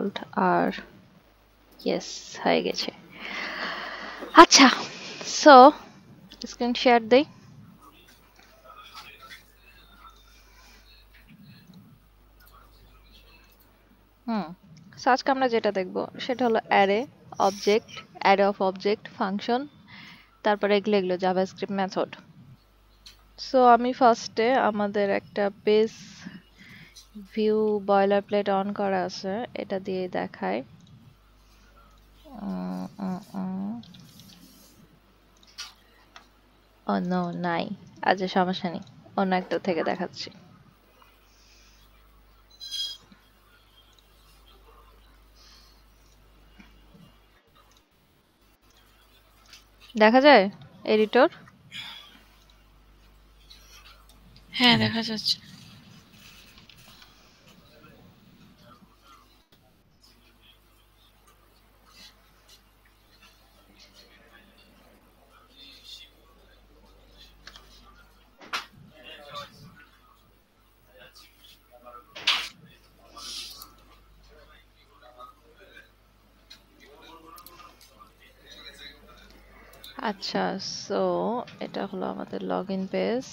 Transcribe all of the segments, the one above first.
alt r, yes হয়ে গেছে। আচ্ছা, সো স্ক্রিন শেয়ার দেই। সো আজকে আমরা যেটা দেখবো সেটা হলো array, object, array of object, function, তারপরে এগুলো এগুলো জাভাস্ক্রিপ্ট মেথড। সো আমি ফার্স্টে আমাদের একটা base view boiler plate on করা আছে, এটা দিয়ে দেখায়। ও নো, নাই, আজ সমস্যা নেই, অন্য একটা থেকে দেখাচ্ছি। দেখা যায় এডিটর? হ্যাঁ দেখা যাচ্ছে। আচ্ছা, সো এটা হলো আমাদের লগ ইন পেজ।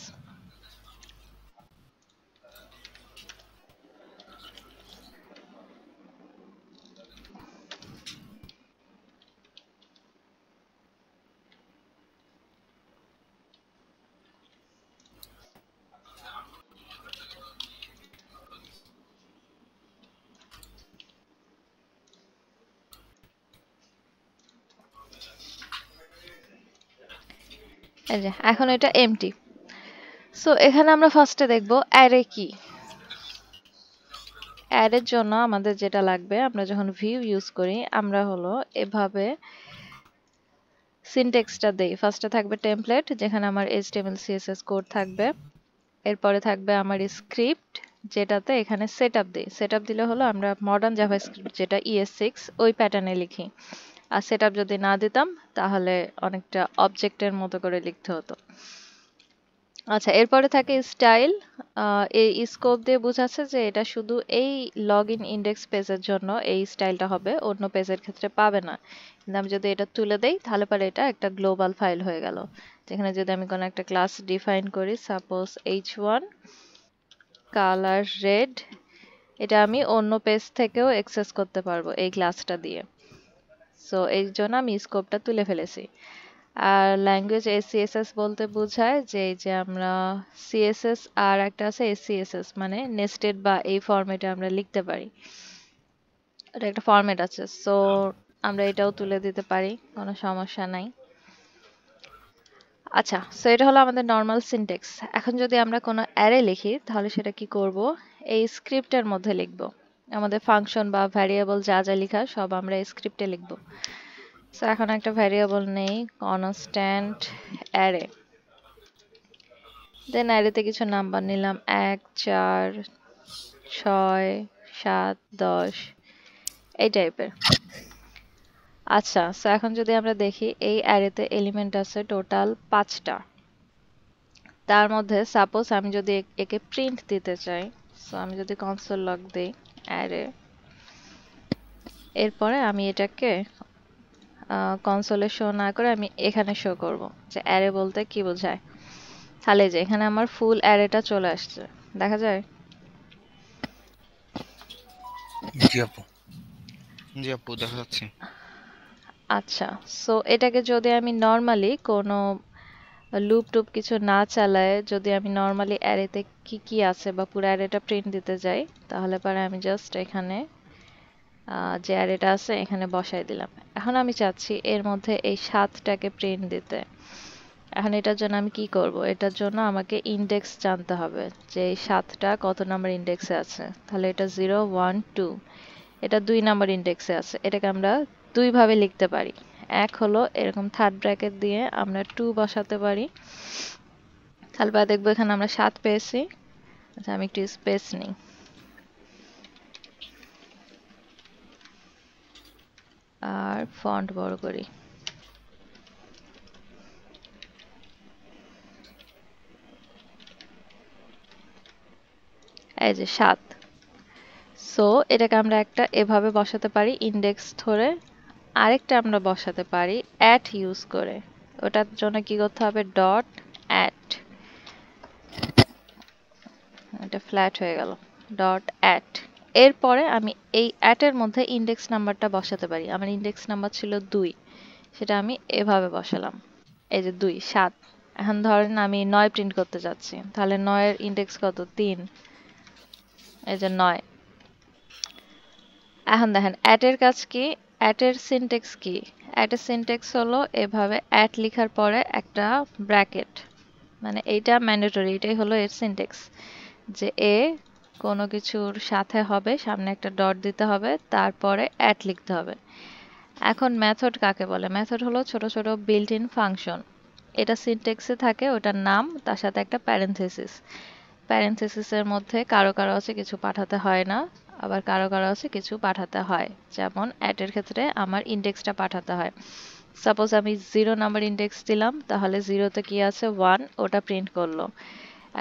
এই যে এখন এটা এমটি। সো এখানে আমরা ফার্স্টে দেখব অ্যারে কি। অ্যারের জন্য আমাদের যেটা লাগবে, আমরা যখন ভিউ ইউজ করি আমরা হলো এভাবে সিনট্যাক্সটা দেই। ফার্স্টে থাকবে টেমপ্লেট, যেখানে আমার HTML CSS কোড থাকবে। এরপরে থাকবে আমার স্ক্রিপ্ট, যেটাতে এখানে সেটআপ দেই। সেটআপ দিলে হলো আমরা মডার্ন জাভাস্ক্রিপ্ট যেটা ES6 ওই প্যাটার্নে লিখি। আর সেটআপ যদি না দিতাম তাহলে অনেকটা অবজেক্টের মতো করে লিখতে হতো। আচ্ছা, এরপরে থাকে স্টাইল। এই স্কোপ দিয়ে বোঝাচ্ছে যে এটা শুধু এই লগ ইন ইন্ডেক্স পেজের জন্য এই স্টাইলটা হবে, অন্য পেজের ক্ষেত্রে পাবে না। কিন্তু আমি যদি এটা তুলে দেই তাহলে পরে এটা একটা গ্লোবাল ফাইল হয়ে গেল, যেখানে যদি আমি কোনো একটা ক্লাস ডিফাইন করি, সাপোজ h1 কালার রেড, এটা আমি অন্য পেজ থেকেও অ্যাক্সেস করতে পারবো এই ক্লাসটা দিয়ে। সো এই জন্য আমি স্কোপটা তুলে ফেলেছি। আর ল্যাঙ্গুয়েজ SCSS বলতে বোঝায় যে এই যে আমরা CSS আর একটা আছে SCSS, মানে নেস্টেড বা এই ফরম্যাটে আমরা লিখতে পারি। এটা একটা ফরম্যাট আছে, সো আমরা এটাও তুলে দিতে পারি, কোনো সমস্যা নাই। আচ্ছা, সো এটা হলো আমাদের নর্মাল সিনট্যাক্স। এখন যদি আমরা কোনো অ্যারে লিখি তাহলে সেটা কি করব, এই স্ক্রিপ্টের মধ্যে লিখব। আমাদের ফাংশন বা ভ্যারিয়েবল যা যা লেখা সব আমরা এই স্ক্রিপ্টে লিখব। সো এখন একটা ভ্যারিয়েবল নেই, কনস্ট্যান্ট অ্যারে। দেন অ্যারেতে কিছু নাম্বার নিলাম, 1 4 6 7 10, এই টাইপের। আচ্ছা, সো এখন যদি আমরা দেখি এই অ্যারেতে এলিমেন্ট আছে টোটাল 5টা। তার মধ্যে সাপোজ আমি যদি একে প্রিন্ট দিতে চাই, সো আমি যদি কনসোল লগ দিই অ্যারে, এরপরে আমি এটাকে কনসোলে শো না করে আমি এখানে শো করব যে অ্যারে বলতে কি বোঝায়। তাহলে যে এখানে আমার ফুল অ্যারেটা চলে আসছে, দেখা যায়। জি আপু, জি আপু দেখা যাচ্ছে। আচ্ছা, সো এটাকে যদি আমি নর্মালি কোনো লুপ টুপ কিছু না চালায় যদি আমি নর্মালি অ্যারেতে কি কি আছে বা পুরো অ্যারেটা প্রিন্ট দিতে যাই, তাহলে পরে আমি জাস্ট এখানে যে অ্যারেটা আছে এখানে বসাই দিলাম। এখন আমি চাচ্ছি এর মধ্যে এই 7টাকে প্রিন্ট দিতে। এখন এটার জন্য আমি কি করব, এটার জন্য আমাকে ইন্ডেক্স জানতে হবে যে এই 7টা কত নাম্বার ইন্ডেক্সে আছে। তাহলে এটা 0 1 2, এটা 2 নাম্বার ইন্ডেক্সে আছে। এটাকে আমরা দুই ভাবে লিখতে পারি। এক হলো এরকম থার্ড ব্র্যাকেট দিয়ে আমরা 2 বসাতে পারি, তাহলে পরে দেখবো এখানে আমরা 7 পেয়েছি। আচ্ছা, আমি একটু স্পেস নিই আর ফন্ট বড় করি। এই যে 7। সো এটাকে আমরা একটা এভাবে বসাতে পারি ইন্ডেক্স ধরে, আরেকটা আমরা বসাতে পারি অ্যাট ইউজ করে। ওটার জন্য কি করতে হবে, ডট অ্যাট, এটা ফ্ল্যাট হয়ে গেল, ডট অ্যাট। এরপরে আমি এই অ্যাটের মধ্যে ইন্ডেক্স নাম্বারটা বসাতে পারি। আমার ইন্ডেক্স নাম্বার ছিল 2, সেটা আমি এভাবে বসালাম, এই যে 2 7। এখন ধরেন আমি 9 প্রিন্ট করতে যাচ্ছি, তাহলে 9 এর ইন্ডেক্স কত, 3, এই যে 9। এখন দেখেন অ্যাটের কাজ কি, অ্যাটের সিনট্যাক্স কি, অ্যাটের সিনট্যাক্স হলো এভাবে অ্যাট লেখার পরে একটা ব্র্যাকেট, মানে এইটা ম্যান্ডেটরি, এটাই হলো এর সিনট্যাক্স, যে এ কোনো কিছুর সাথে হবে, সামনে একটা ডট দিতে হবে, তারপরে অ্যাট লিখতে হবে। এখন মেথড কাকে বলে, মেথড হলো ছোট ছোট বিল্ট ইন ফাংশন, এটা সিনট্যাক্সে থাকে, ওটার নাম, তার সাথে একটা প্যারেনথেসিস। প্যারেনথেসিসের মধ্যে কারো কারো আছে কিছু পাঠাতে হয় না, আবার কারো কারো আছে কিছু পাঠাতে হয়। যেমন অ্যাটের ক্ষেত্রে আমার ইন্ডেক্সটা পাঠাতে হয়। সাপোজ আমি 0 নাম্বার ইন্ডেক্স দিলাম, তাহলে 0তে কি আছে, 1, ওটা প্রিন্ট করলো।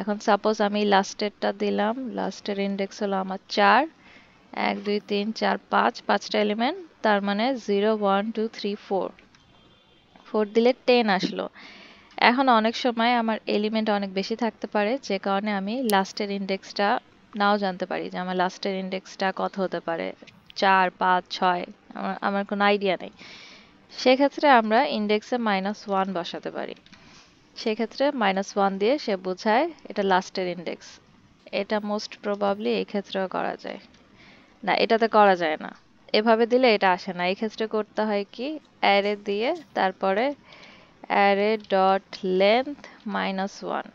এখন সাপোজ আমি লাস্টেরটা দিলাম, লাস্টের ইন্ডেক্স হলো আমার 4, 1 2 3 4 5, 5টা এলিমেন্ট, তার মানে 0 1 2 3 4, 4 দিলে 10 আসলো। এখন অনেক সময় আমার এলিমেন্ট অনেক বেশি থাকতে পারে, যে কারণে আমি লাস্টের ইন্ডেক্সটা নাও জানতে পারি যে আমার লাস্টের ইন্ডেক্সটা কত হতে পারে, 4 5 6, আমার কোনো আইডিয়া নেই। সেক্ষেত্রে আমরা ইন্ডেক্সে -1 বসাতে পারি। সেক্ষেত্রে -1 দিয়ে সে বোঝায় এটা লাস্টের ইন্ডেক্স। এটা মোস্ট প্রবাবলি এই ক্ষেত্রেও করা যায় না, এটাতে করা যায় না, এভাবে দিলে এটা আসে না। এই ক্ষেত্রে করতে হয় কি, অ্যারে দিয়ে তারপরে অ্যারে ডট লেন্থ -1,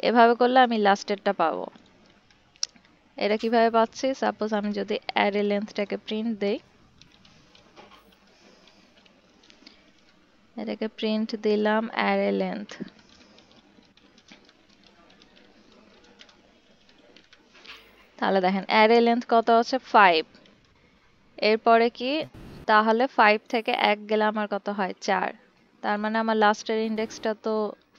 এভাবে করলে আমি লাস্টেরটা পাবো। এটা কিভাবে পাচ্ছি, সাপোজ আমি যদি অ্যারে লেন্থটাকে প্রিন্ট দেই, এটাকে প্রিন্ট দিলাম অ্যারে লেন্থ, তাহলে দেখেন অ্যারে লেন্থ কত আছে, 5। এরপরে কি, তাহলে 5 থেকে 1 গেলে আমার কত হয়, 4। তার মানে আমার লাস্টের ইন্ডেক্সটা তো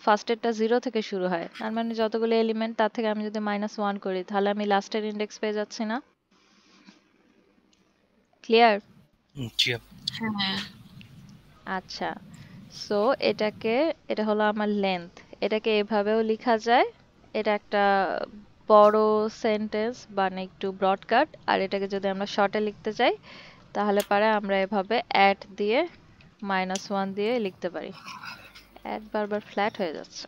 ফার্স্টেরটা 0 থেকে শুরু হয়, তার মানে যতগুলো এলিমেন্ট তার থেকে আমি যদি -1 করি, তাহলে আমি লাস্টের ইন্ডেক্স পেয়ে যাচ্ছি না। ক্লিয়ার? জি আপু। হ্যাঁ। আচ্ছা, সো এটা হলো আমার লেন্থ, এটাকে এভাবেও লেখা যায়। এটা একটা বড় সেন্টেন্স মানে একটু ব্রডকাট, আর এটাকে যদি আমরা শর্টে লিখতে চাই, তাহলে পারে আমরা এভাবে অ্যাট দিয়ে -1 দিয়ে লিখতে পারি। অ্যাট বারবার ফ্ল্যাট হয়ে যাচ্ছে।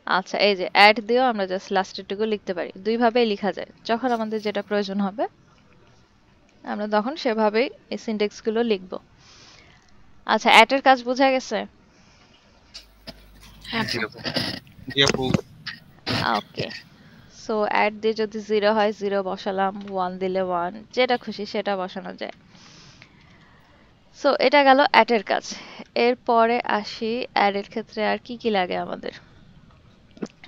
আচ্ছা, এই যে অ্যাট দিয়েও আমরা জাস্ট লাস্টেরটুকু লিখতে পারি, দুইভাবেই লেখা যায়। যখন আমাদের যেটা প্রয়োজন হবে আমরা তখন সেভাবেই এই সিনট্যাক্স গুলো লিখবো। আচ্ছা, অ্যাটের কাজ বোঝা গেছে? হ্যাঁ জি আপু। আপু। জি আপু। ওকে, সো অ্যাট দিয়ে যদি 0 হয় 0 বসালাম, 1 দিলে 1, যেটা খুশি সেটা বসানো যায়। সো এটা গেল অ্যাটের কাজ। এরপরে আসি অ্যারের ক্ষেত্রে আর কি কি লাগে আমাদের।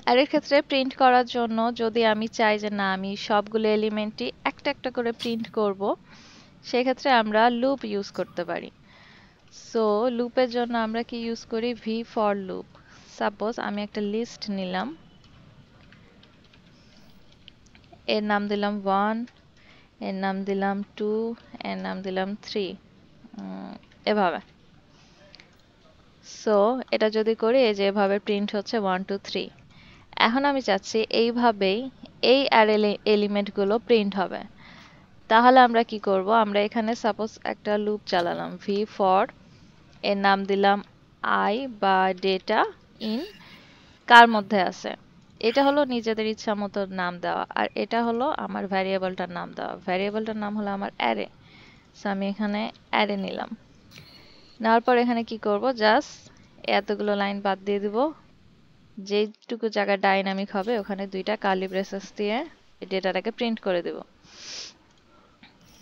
অ্যারের ক্ষেত্রে প্রিন্ট করার জন্য যদি আমি চাই যে না, আমি সবগুলো এলিমেন্টই একটা একটা করে প্রিন্ট করব, সেক্ষেত্রে আমরা লুপ ইউজ করতে পারি। সো লুপের জন্য আমরা কি ইউজ করি, ভি ফর লুপ। সাপোজ আমি একটা লিস্ট নিলাম, এর নাম দিলাম 1, এর নাম দিলাম 2, এর নাম দিলাম 3, এভাবে। সো এটা যদি করি, এই যে এভাবে প্রিন্ট হচ্ছে 1 2 3। এখন আমি চাচ্ছি এইভাবেই এই অ্যারে এলিমেন্টগুলো প্রিন্ট হবে। তাহলে আমরা কি করব, আমরা এখানে সাপোজ একটা লুপ চালালাম, ভি ফর, এর নাম দিলাম আই বা ডেটা ইন, কার মধ্যে আছে, এটা হলো নিজেদের ইচ্ছা মতো নাম দেওয়া, আর এটা হলো আমার ভ্যারিয়েবলটার নাম দেওয়া। ভ্যারিয়েবলটার নাম হলো আমার অ্যারে, সো আমি এখানে অ্যারে নিলাম। নেওয়ার পর এখানে কি করব, জাস্ট এতগুলো লাইন বাদ দিয়ে দিব, যেটুকু জায়গা ডাইনামিক হবে ওখানে দুইটা কার্লি ব্রেসেস দিয়ে ডেটাটাকে প্রিন্ট করে দেব।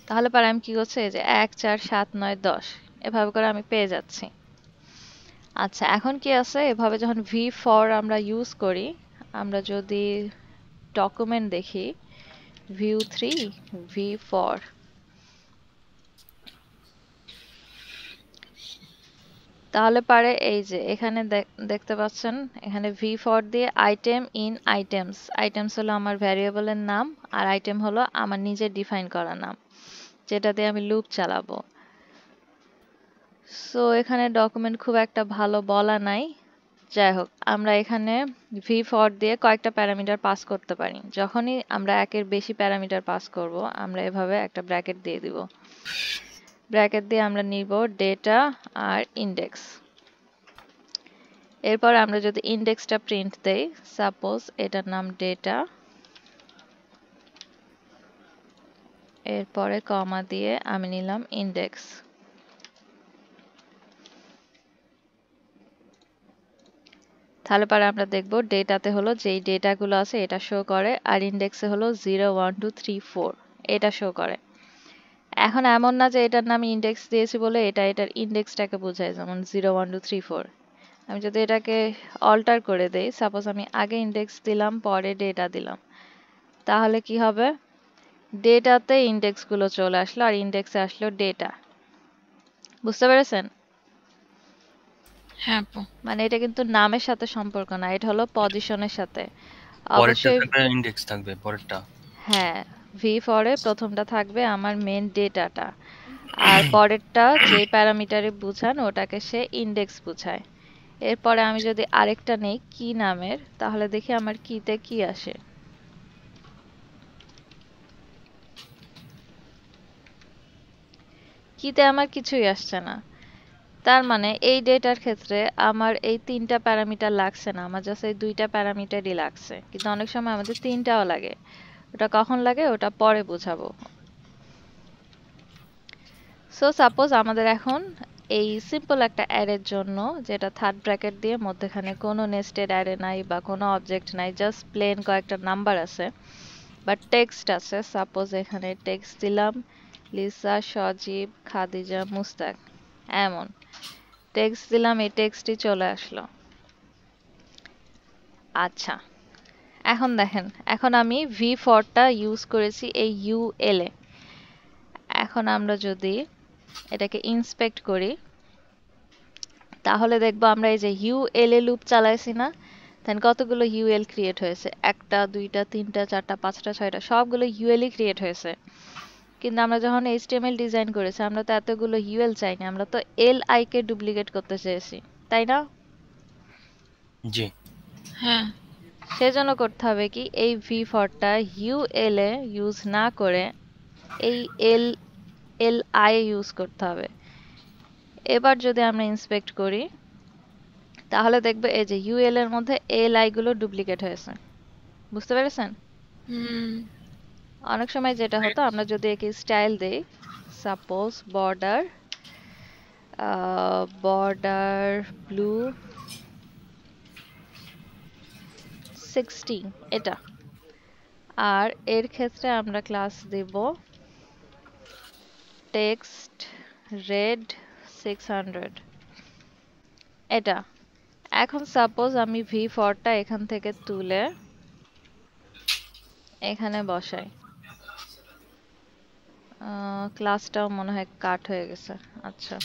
তাহলে পরে আমি কি করছি, এই যে 1 4 7 9 10, এভাবে করে আমি পেয়ে যাচ্ছি। আচ্ছা, এখন কি আছে, এভাবে যখন ভি ফর আমরা ইউজ করি, আমরা যদি ডকুমেন্ট দেখি, ভিউ 3 ভি ফর, তাহলে পারে এই যে এখানে দেখতে পাচ্ছেন এখানে ভি ফর দিয়ে আইটেম ইন আইটেমস। আইটেমস হলো আমার ভ্যারিয়েবলের নাম আর আইটেম হলো আমার নিজের ডিফাইন করা নাম যেটা দিয়ে আমি লুপ চালাবো। সো এখানে ডকুমেন্ট খুব একটা ভালো বলা নাই। যাই হোক, আমরা এখানে ভি ফর দিয়ে কয়েকটা প্যারামিটার পাস করতে পারি। যখনই আমরা একের বেশি প্যারামিটার পাস করব আমরা এভাবে একটা ব্র্যাকেট দিয়ে দিব। ব্র্যাকেট দিয়ে আমরা নিব ডেটা আর ইন্ডেক্স। এরপর আমরা যদি ইন্ডেক্সটা প্রিন্ট দেই, সাপোজ এটার নাম ডেটা, এরপরে কমা দিয়ে আমি নিলাম ইন্ডেক্স। তাহলে পরে আমরা দেখব ডেটাতে হলো যেই ডেটাগুলো আছে এটা শো করে আর ইন্ডেক্সে হলো 0 1 2 3 4 এটা শো করে। এখন এমন না যে এটার নাম ইন্ডেক্স দিয়েছি বলে এটার ইন্ডেক্সটাকে বোঝায়, যেমন 0 1 2 3 4। আমি যদি এটাকে অল্টার করে দেই, সাপোজ আমি আগে ইন্ডেক্স দিলাম পরে ডেটা দিলাম, তাহলে কি হবে? ডেটাতে ইন্ডেক্সগুলো চলে আসলো আর ইন্ডেক্সে আসলো ডেটা। বুঝতে পেরেছেন? হ্যাঁ আপু। মানে এটা কিন্তু নামের সাথে সম্পর্ক না, এটা হলো পজিশনের সাথে। পরেরটা অবশ্যই থাকবে ইন্ডেক্স থাকবে পরেরটা। হ্যাঁ, ভি ফরে প্রথমটা থাকবে আমার মেন ডেটাটা আর পরেরটা যে প্যারামিটারে বুঝান ওটাকে সে ইন্ডেক্স বুঝায়। এরপরে আমি যদি আরেকটা নেই কি নামের, তাহলে দেখি আমার কিতে কি আসে। কিতে আমার কিছুই আসছে না। তার মানে এই ডেটার ক্ষেত্রে আমার এই তিনটা প্যারামিটার লাগছে না, আমার জাস্ট এই দুইটা প্যারামিটারই লাগছে। কিন্তু অনেক সময় আমাদের তিনটাও লাগে, ওটা কখন লাগে ওটা পরে বুঝাবো। সো সাপোজ আমাদের এখন এই সিম্পল একটা অ্যারের জন্য, যেটা থার্ড ব্র্যাকেট দিয়ে মধ্যখানে কোনো নেস্টেড অ্যারে নাই বা কোনো অবজেক্ট নাই, জাস্ট প্লেন কয়েকটা নাম্বার আছে বা টেক্সট আছে। সাপোজ এখানে টেক্সট দিলাম লিসা, সজীব, খাদিজা, মুস্তাক, এমন টেক্সট দিলাম, এই টেক্সটই চলে আসলো। আচ্ছা, এখন দেখেন, এখন আমি ভি ফরটা ইউজ করেছি এই ইউএল এ। এখন আমরা যদি এটাকে ইন্সপেক্ট করি তাহলে দেখবো আমরা এই যে ইউএল এ লুপ চালাইছি না, দেন কতগুলো ইউএল ক্রিয়েট হয়েছে, একটা দুইটা তিনটা চারটা পাঁচটা ছয়টা, সবগুলো ইউএল ই ক্রিয়েট হয়েছে। কিন্তু আমরা যখন এইচটিএমএল ডিজাইন করেছি আমরা তো এতগুলো ইউএল চাইনি, আমরা তো এল আই কে ডুপ্লিকেট করতে চেয়েছি, তাই না? জি। হ্যাঁ। সেজন্য করতে হবে কি, এই ভি ফরটা ইউএল এ ইউজ না করে এই এল এল আই ইউজ করতে হবে। এবার যদি আমরা ইন্সপেক্ট করি তাহলে দেখবে এই যে ইউএল এর মধ্যে এল আই গুলো ডুপ্লিকেট হয়েছে। বুঝতে পেরেছেন? হুম। অনেক সময় যেটা হতো, আমরা যদি একে স্টাইল দেই, সাপোজ বর্ডার বর্ডার ব্লু 60 এটা, আর এর ক্ষেত্রে আমরা ক্লাস দেব টেক্সট রেড 600 এটা। এখন সাপোজ আমি ভি ফরটা এখান থেকে তুলে এখানে বসাই, ক্লাসটাও মনে হয় কাট হয়ে গেছে। আচ্ছা,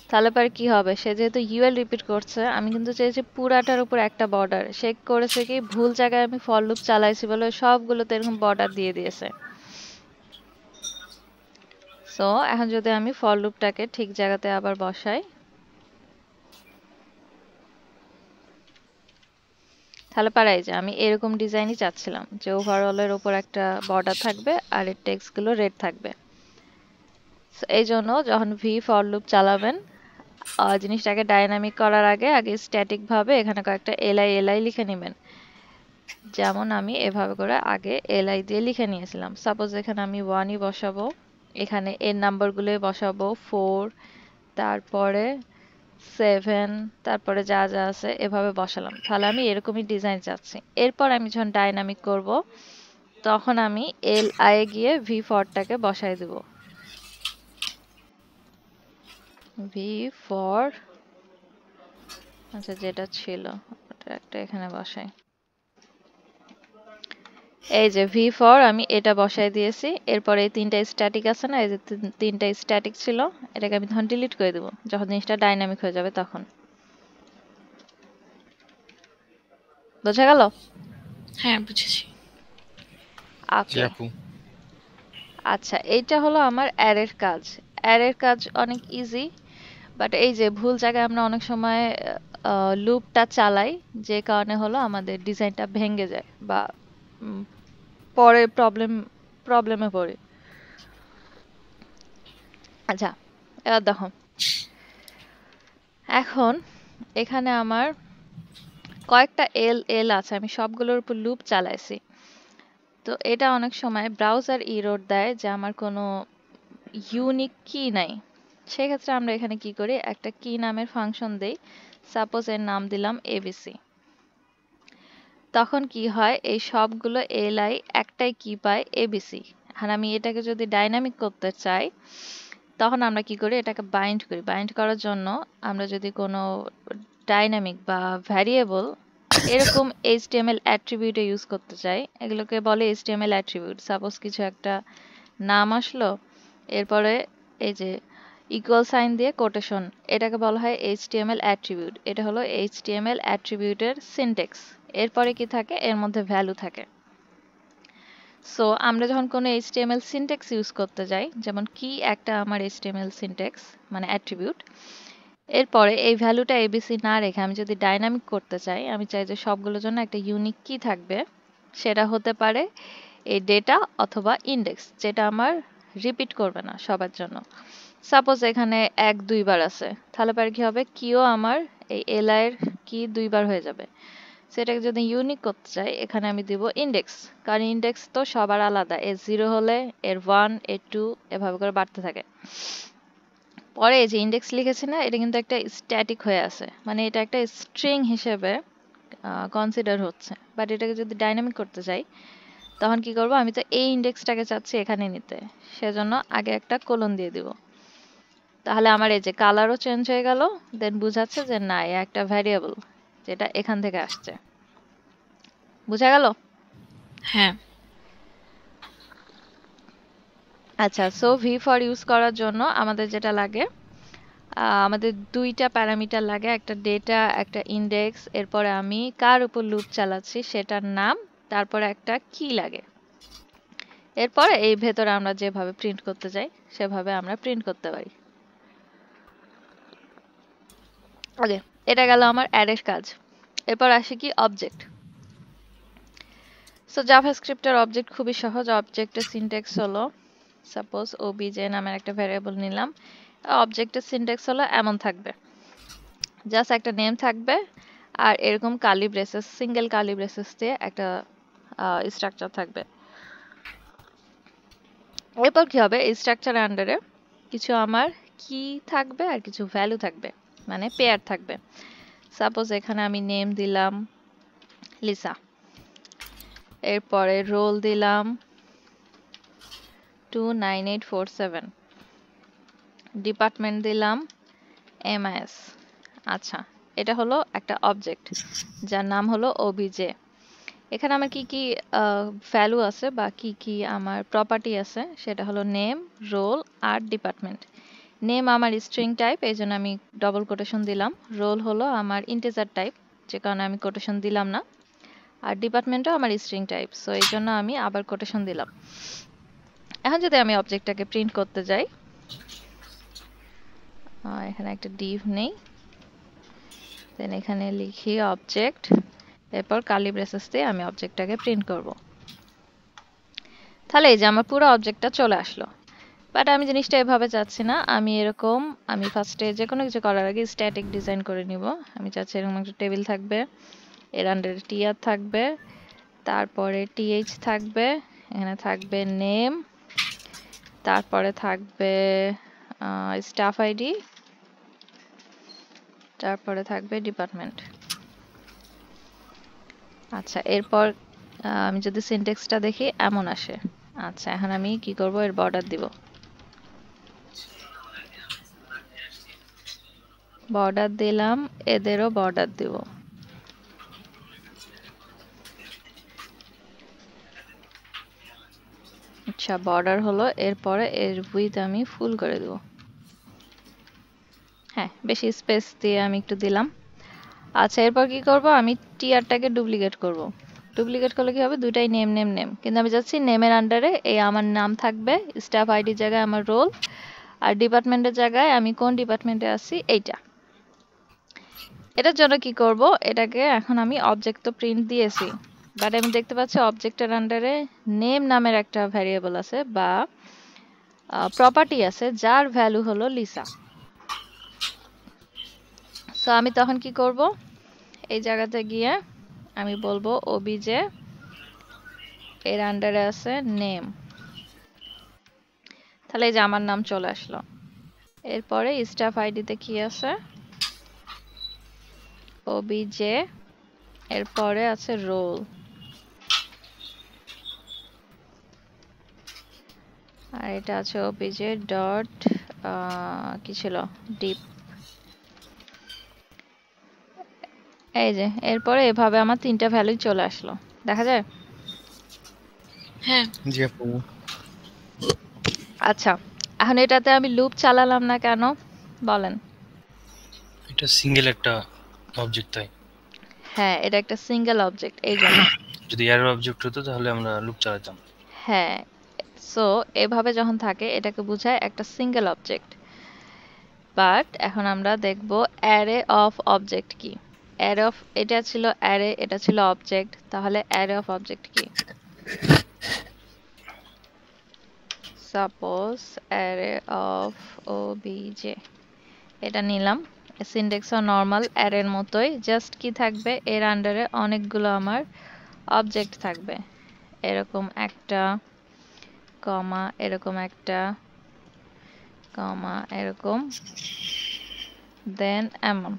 তাহলে পরে কি হবে, সে যেহেতু ইউএল রিপিট করছে, আমি কিন্তু চেয়েছি পুরাটার উপর একটা বর্ডার, সে করেছে কি ভুল জায়গায় আমি ফর লুপ চালাইছি বলে সবগুলোতে এরকম বর্ডার দিয়ে দিয়েছে। সো এখন যদি আমি ফর লুপটাকে ঠিক জায়গাতে আবার বসাই, তাহলে পারাই যে আমি এরকম ডিজাইনই চাচ্ছিলাম, যে ওভারঅলের উপর একটা বর্ডার থাকবে আর এর টেক্সট গুলো রেড থাকবে। এই জন্য যখন ভি ফর লুপ চালাবেন, জিনিসটাকে ডাইনামিক করার আগে আগে স্ট্যাটিক ভাবে এখানে কয়েকটা এলআই এলআই লিখে নেবেন। যেমন আমি এভাবে করে আগে এলআই দিয়ে লিখে নিয়েছিলাম। সাপোজ এখানে আমি 1ই বসাবো, এখানে এর নাম্বারগুলোই বসাবো 4, তারপরে 7, তারপরে যা যা আছে এভাবে বসালাম। তাহলে আমি এরকমই ডিজাইন চাচ্ছি। এরপর আমি যখন ডাইনামিক করব তখন আমি এল আই গিয়ে ভি ফরটাকে বসাই দেব। ভি ফর, আচ্ছা যেটা ছিল ওটা একটা এখানে বসাই। এই যে V4 আমি এটা বসায় দিয়েছি, এরপরে এই তিনটা স্ট্যাটিক আছে না, এই যে তিনটা স্ট্যাটিক ছিল, এটাকে আমি তখন ডিলিট করে দেবো যখন জিনিসটা ডাইনামিক হয়ে যাবে তখন। বোঝা গেল? হ্যাঁ, বুঝেছি। জি ওকে। আপু। আচ্ছা, এইটা হলো আমার অ্যারের কাজ। অ্যারের কাজ অনেক ইজি, বাট এই যে ভুল জায়গায় আমরা অনেক সময় লুপটা চালাই, যে কারণে হলো আমাদের ডিজাইনটা ভেঙে যায় বা উম, পরে প্রবলেমে পড়ি। আচ্ছা, এবার দেখো, এখন এখানে আমার কয়েকটা এল এল আছে, আমি সবগুলোর উপর লুপ চালাইছি। তো এটা অনেক সময় ব্রাউজার ইরর দেয় যে আমার কোনো ইউনিক কি নাই। সেক্ষেত্রে আমরা এখানে কি করি, একটা কি নামের ফাংশন দেই। সাপোজ এর নাম দিলাম এবিসি। তখন কি হয়, এই সবগুলো এলআই একটাই কি পায়, এবিসি। আর আমি এটাকে যদি ডাইনামিক করতে চাই, তখন আমরা কি করি, এটাকে বাইন্ড করি। বাইন্ড করার জন্য আমরা যদি কোনো ডাইনামিক বা ভ্যারিয়েবল এরকম এইচটিএমএল অ্যাট্রিবিউটে ইউজ করতে চাই, এগুলোকে বলে এইচটিএমএল অ্যাট্রিবিউট। সাপোজ কিছু একটা নাম আসলো, এরপরে এই যে ইকুয়াল সাইন দিয়ে কোটেশন, এটাকে বলা হয় এইচটিএমএল অ্যাট্রিবিউট। এটা হলো এইচটিএমএল অ্যাট্রিবিউটের সিনট্যাক্স। এরপরে কি থাকে, এর মধ্যে ভ্যালু থাকে। সো আমরা যখন কোনো এইচটিএমএল সিনট্যাক্স ইউজ করতে যাই, যেমন কি একটা আমার এইচটিএমএল সিনট্যাক্স মানে অ্যাট্রিবিউট, এরপরে এই ভ্যালুটা এবিসি না রেখে আমি যদি ডাইনামিক করতে চাই, আমি চাই যে সবগুলোর জন্য একটা ইউনিক কি থাকবে। সেটা হতে পারে এই ডেটা অথবা ইন্ডেক্স, যেটা আমার রিপিট করবে না সবার জন্য। সাপোজ এখানে 1 2 বার আছে, তাহলে পরে কি হবে, কিও আমার এই এলআই এর কি 2 বার হয়ে যাবে। সেটাকে যদি ইউনিক করতে চাই, এখানে আমি দিব ইন্ডেক্স, কারণ ইন্ডেক্স তো সবার আলাদা, এর 0 হলে এর 1 এর 2 এভাবে করে বাড়তে থাকে। পরে এই যে ইন্ডেক্স লিখেছি না, এটা কিন্তু একটা স্ট্যাটিক হয়ে আছে, মানে এটা একটা স্ট্রিং হিসেবে কনসিডার হচ্ছে। বাট এটাকে যদি ডাইনামিক করতে চাই, তখন কি করব, আমি তো এই ইন্ডেক্সটাকে চাচ্ছি এখানে নিতে, সেজন্য আগে একটা কোলন দিয়ে দিব। তাহলে আমার এই যে কালারও চেঞ্জ হয়ে গেল, দেন বুঝাচ্ছে যে না, এ একটা ভ্যারিয়েবল যেটা এখান থেকে আসছে। বুঝা গেল? হ্যাঁ। আচ্ছা, সো V4 ইউজ করার জন্য আমাদের যেটা লাগে, আমাদের দুইটা প্যারামিটার লাগে, একটা ডেটা একটা ইন্ডেক্স। এরপরে আমি কার উপর লুপ চালাচ্ছি সেটার নাম, তারপরে একটা কি লাগে। এরপরে এই ভেতরে আমরা যেভাবে প্রিন্ট করতে চাই সেভাবে আমরা প্রিন্ট করতে পারি। ওকে, এটা গেল আমার অ্যারের কাজ। এরপর আসি কি অবজেক্ট। সো জাভাস্ক্রিপ্টের অবজেক্ট খুবই সহজ। অবজেক্টের সিনট্যাক্স হলো, সাপোজ ওবিজে নামের একটা ভ্যারিয়েবল নিলাম, অবজেক্টের সিনট্যাক্স হলো এমন থাকবে, জাস্ট একটা নেম থাকবে আর এরকম curly braces, single curly braces দিয়ে একটা স্ট্রাকচার থাকবে। এরপর কি হবে, এই স্ট্রাকচারের আন্ডারে কিছু আমার কি থাকবে আর কিছু ভ্যালু থাকবে, মানে পেয়ার থাকবে। সাপোজ এখানে আমি নেম দিলাম লিসা, এরপরে রোল দিলাম 29847, ডিপার্টমেন্ট দিলাম এমআইএস। আচ্ছা, এটা হলো একটা অবজেক্ট যার নাম হলো ওবিজে। এখানে আমার কি কি ভ্যালু আছে বা কি কি আমার প্রপার্টি আছে, সেটা হলো নেম, রোল আর ডিপার্টমেন্ট। নেম আমার স্ট্রিং টাইপ, এই জন্য আমি ডবল কোটেশন দিলাম। রোল হলো আমার ইন্টিজার টাইপ, যে কারণে আমি কোটেশন দিলাম না। আর ডিপার্টমেন্টও আমার স্ট্রিং টাইপ, সো এই জন্য আমি আবার কোটেশন দিলাম। এখন যদি আমি অবজেক্টটাকে প্রিন্ট করতে যাই, এখানে একটা ডিভ নেই, দেন এখানে লিখি অবজেক্ট, এরপর কার্লি ব্রেসেস দিয়ে আমি অবজেক্টটাকে প্রিন্ট করব। তাহলে এই যে আমার পুরো অবজেক্টটা চলে আসলো। বাট আমি জিনিসটা এভাবে চাচ্ছি না, আমি এরকম, আমি ফার্স্টে যে কোনো কিছু করার আগে স্ট্যাটিক ডিজাইন করে নিব। আমি চাচ্ছি এরকম একটা টেবিল থাকবে, এর আন্ডারে টিআর থাকবে, তারপরে টিএইচ থাকবে, এখানে থাকবে নেম, তারপরে থাকবে স্টাফ আইডি, তারপরে থাকবে ডিপার্টমেন্ট। আচ্ছা, এরপর আমি যদি সিনট্যাক্সটা দেখি এমন আসে। আচ্ছা, এখন আমি কি করব, এর বর্ডার দিব, বর্ডার দিলাম, এদেরও বর্ডার দিব। আচ্ছা বর্ডার হলো, এরপরে এর উইথ আমি ফুল করে দেব। হ্যাঁ, বেশি স্পেস দিয়ে আমি একটু দিলাম। আচ্ছা এরপর কি করব, আমি টিআরটাকে ডুপ্লিকেট করব। ডুপ্লিকেট করলে কি হবে, দুটাই নেম নেম নেম, কিন্তু আমি যাচ্ছি নেমের আন্ডারে এই আমার নাম থাকবে, স্টাফ আইডির জায়গায় আমার রোল, আর ডিপার্টমেন্টের জায়গায় আমি কোন ডিপার্টমেন্টে আছি এইটা। এটার জন্য কি করব, এটাকে এখন আমি অবজেক্ট তো প্রিন্ট দিয়েছি, বাট আমি দেখতে পাচ্ছি অবজেক্টের আন্ডারে নেম নামের একটা ভ্যারিয়েবল আছে বা প্রপার্টি আছে যার ভ্যালু হলো লিসা। সো আমি তখন কি করব, এই জায়গাতে গিয়ে আমি বলবো ওবিজে এর আন্ডারে আছে নেম, তাহলে এই যে আমার নাম চলে আসলো। এরপরে স্টাফ আইডিতে কি আছে, ওবিজে এরপরে আছে রোল, আর এটা আছে ওবিজে ডট কি ছিল ডিপ। এই যে এরপরে এভাবে আমার তিনটা ভ্যালুই চলে আসলো, দেখা যায়। হ্যাঁ জি আপু। আচ্ছা এখন এটাতে আমি লুপ চালালাম না কেন বলেন? এটা সিঙ্গেল একটা অবজেক্ট, তাই হ্যাঁ এটা একটা সিঙ্গেল অবজেক্ট এই জন্য। যদি এরর অবজেক্ট হতো তাহলে আমরা লুপ চালাতাম। হ্যাঁ, সো এভাবে যখন থাকে এটাকে বোঝায় একটা সিঙ্গেল অবজেক্ট। বাট এখন আমরা দেখব অ্যারে অফ অবজেক্ট কি। অ্যারে অফ, এটা ছিল অ্যারে, এটা ছিল অবজেক্ট, তাহলে অ্যারে অফ অবজেক্ট কি? সাপোজ অ্যারে অফ ওবিজে, এটা নিলাম, সিনট্যাক্সও নর্মাল অ্যারের মতোই, জাস্ট কি থাকবে এর আন্ডারে অনেকগুলো আমার অবজেক্ট থাকবে, এরকম একটা কমা, এরকম একটা কমা, এরকম, দেন এমন।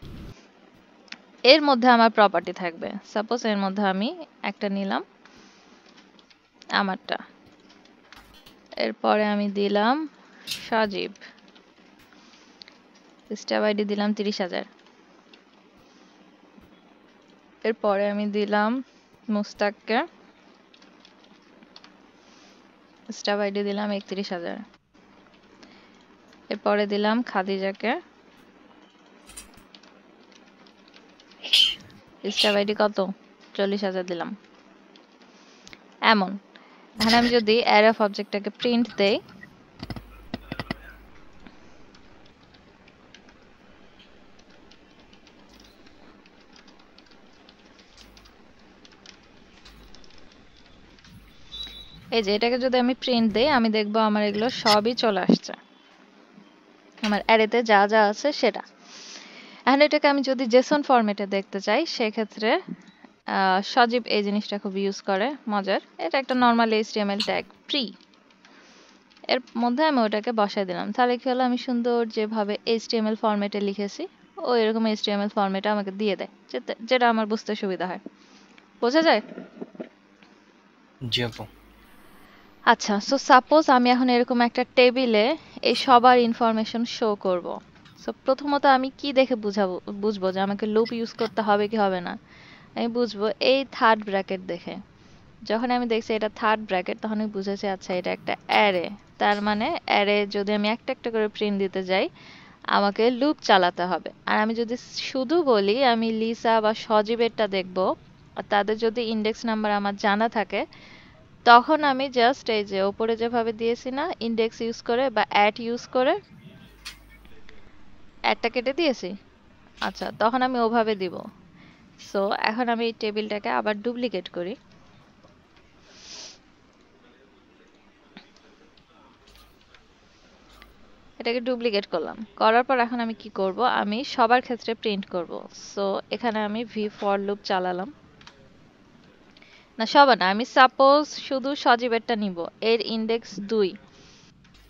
এর মধ্যে আমার প্রপার্টি থাকবে, সাপোজ এর মধ্যে আমি একটা নিলাম আমারটা, এরপরে আমি দিলাম সজীব, স্টাফ আইডি দিলাম 30,000, এরপরে আমি দিলাম মুস্তাককে, স্টাফ আইডি দিলাম 31,000, এরপরে দিলাম খাদিজাকে, স্টাফ আইডি কত 40,000 দিলাম। এমন। এখন আমি যদি অ্যারে অফ অবজেক্টটাকে প্রিন্ট দেই, এই যে এটাকে যদি আমি প্রিন্ট দেই, আমি দেখবো আমার এগুলো সবই চলে আসছে, আমার অ্যারেতে যা যা আছে সেটা। এখন এটাকে আমি যদি জেসন ফরম্যাটে দেখতে চাই, সেক্ষেত্রে সজীব এই জিনিসটা খুব ইউজ করে, মজার। এটা একটা নর্মাল এইচটিএমএল ট্যাগ প্রি, এর মধ্যে আমি ওটাকে বসাই দিলাম, তাহলে কি হলো, আমি সুন্দর যেভাবে এইচটিএমএল ফরম্যাটে লিখেছি ও এরকম এইচটিএমএল ফরম্যাটে আমাকে দিয়ে দেয়, যেটা আমার বুঝতে সুবিধা হয়। বোঝা যায়? জি আপু। আচ্ছা, সো সাপোজ আমি এখন এরকম একটা টেবিলে এই সবার ইনফরমেশন শো করব। সো প্রথমত আমি কি দেখে বুঝবো যে আমাকে লুপ ইউজ করতে হবে কি হবে না? আমি বুঝবো এই থার্ড ব্র্যাকেট দেখে। যখন আমি দেখছি এটা থার্ড ব্র্যাকেট, তখন আমি বুঝেছি আচ্ছা এটা একটা অ্যারে। তার মানে অ্যারে যদি আমি একটা একটা করে প্রিন্ট দিতে যাই, আমাকে লুপ চালাতে হবে। আর আমি যদি শুধু বলি আমি লিসা বা সজীবেরটা দেখবো, আর তাদের যদি ইন্ডেক্স নাম্বার আমার জানা থাকে, তখন আমি জাস্ট এই যে উপরে যেভাবে দিয়েছি না, ইন্ডেক্স ইউজ করে বা অ্যাট ইউজ করে অ্যাটটা কেটে দিয়েছি, আচ্ছা তখন আমি ওভাবে দিব। সো এখন আমি এই টেবিলটাকে আবার ডুপ্লিকেট করি, এটাকে ডুপ্লিকেট করলাম, করার পর এখন আমি কি করব, আমি সবার ক্ষেত্রে প্রিন্ট করব। সো এখানে আমি ভি ফর লুপ চালালাম, না সবার না, আমি সাপোজ শুধু সজীবেরটা নিব, এর ইন্ডেক্স 2,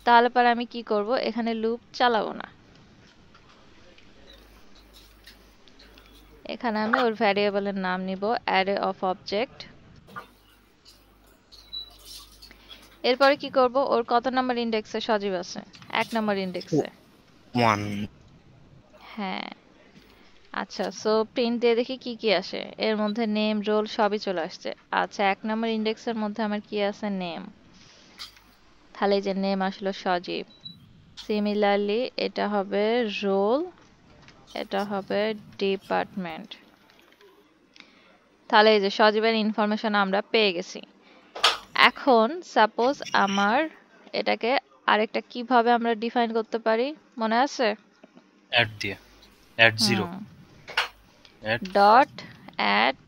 তাহলে পরে আমি কি করব, এখানে লুপ চালাবো না, এখানে আমি ওর ভ্যারিয়েবলের নাম নিব অ্যারে অফ অবজেক্ট। এরপরে কি করব, ওর কত নাম্বার ইন্ডেক্সে সজীব আছে? 1 নাম্বার ইন্ডেক্সে। 1। হ্যাঁ, আচ্ছা সো প্রিন্ট দিয়ে দেখি কি কি আসে, এর মধ্যে নেম রোল সবই চলে আসছে। আচ্ছা 1 নাম্বার ইন্ডেক্সের মধ্যে আমার কি আছে, নেম। তাহলে এই যে নেম আসলো সজীব। সিমিলারলি এটা হবে রোল, এটা হবে ডিপার্টমেন্ট। তাহলে এই যে সজীবের ইনফরমেশন আমরা পেয়ে গেছি। এখন সাপোজ আমার এটাকে আরেকটা কিভাবে আমরা ডিফাইন করতে পারি মনে আছে? অ্যাড দিয়ে add 0 hmm, add dot at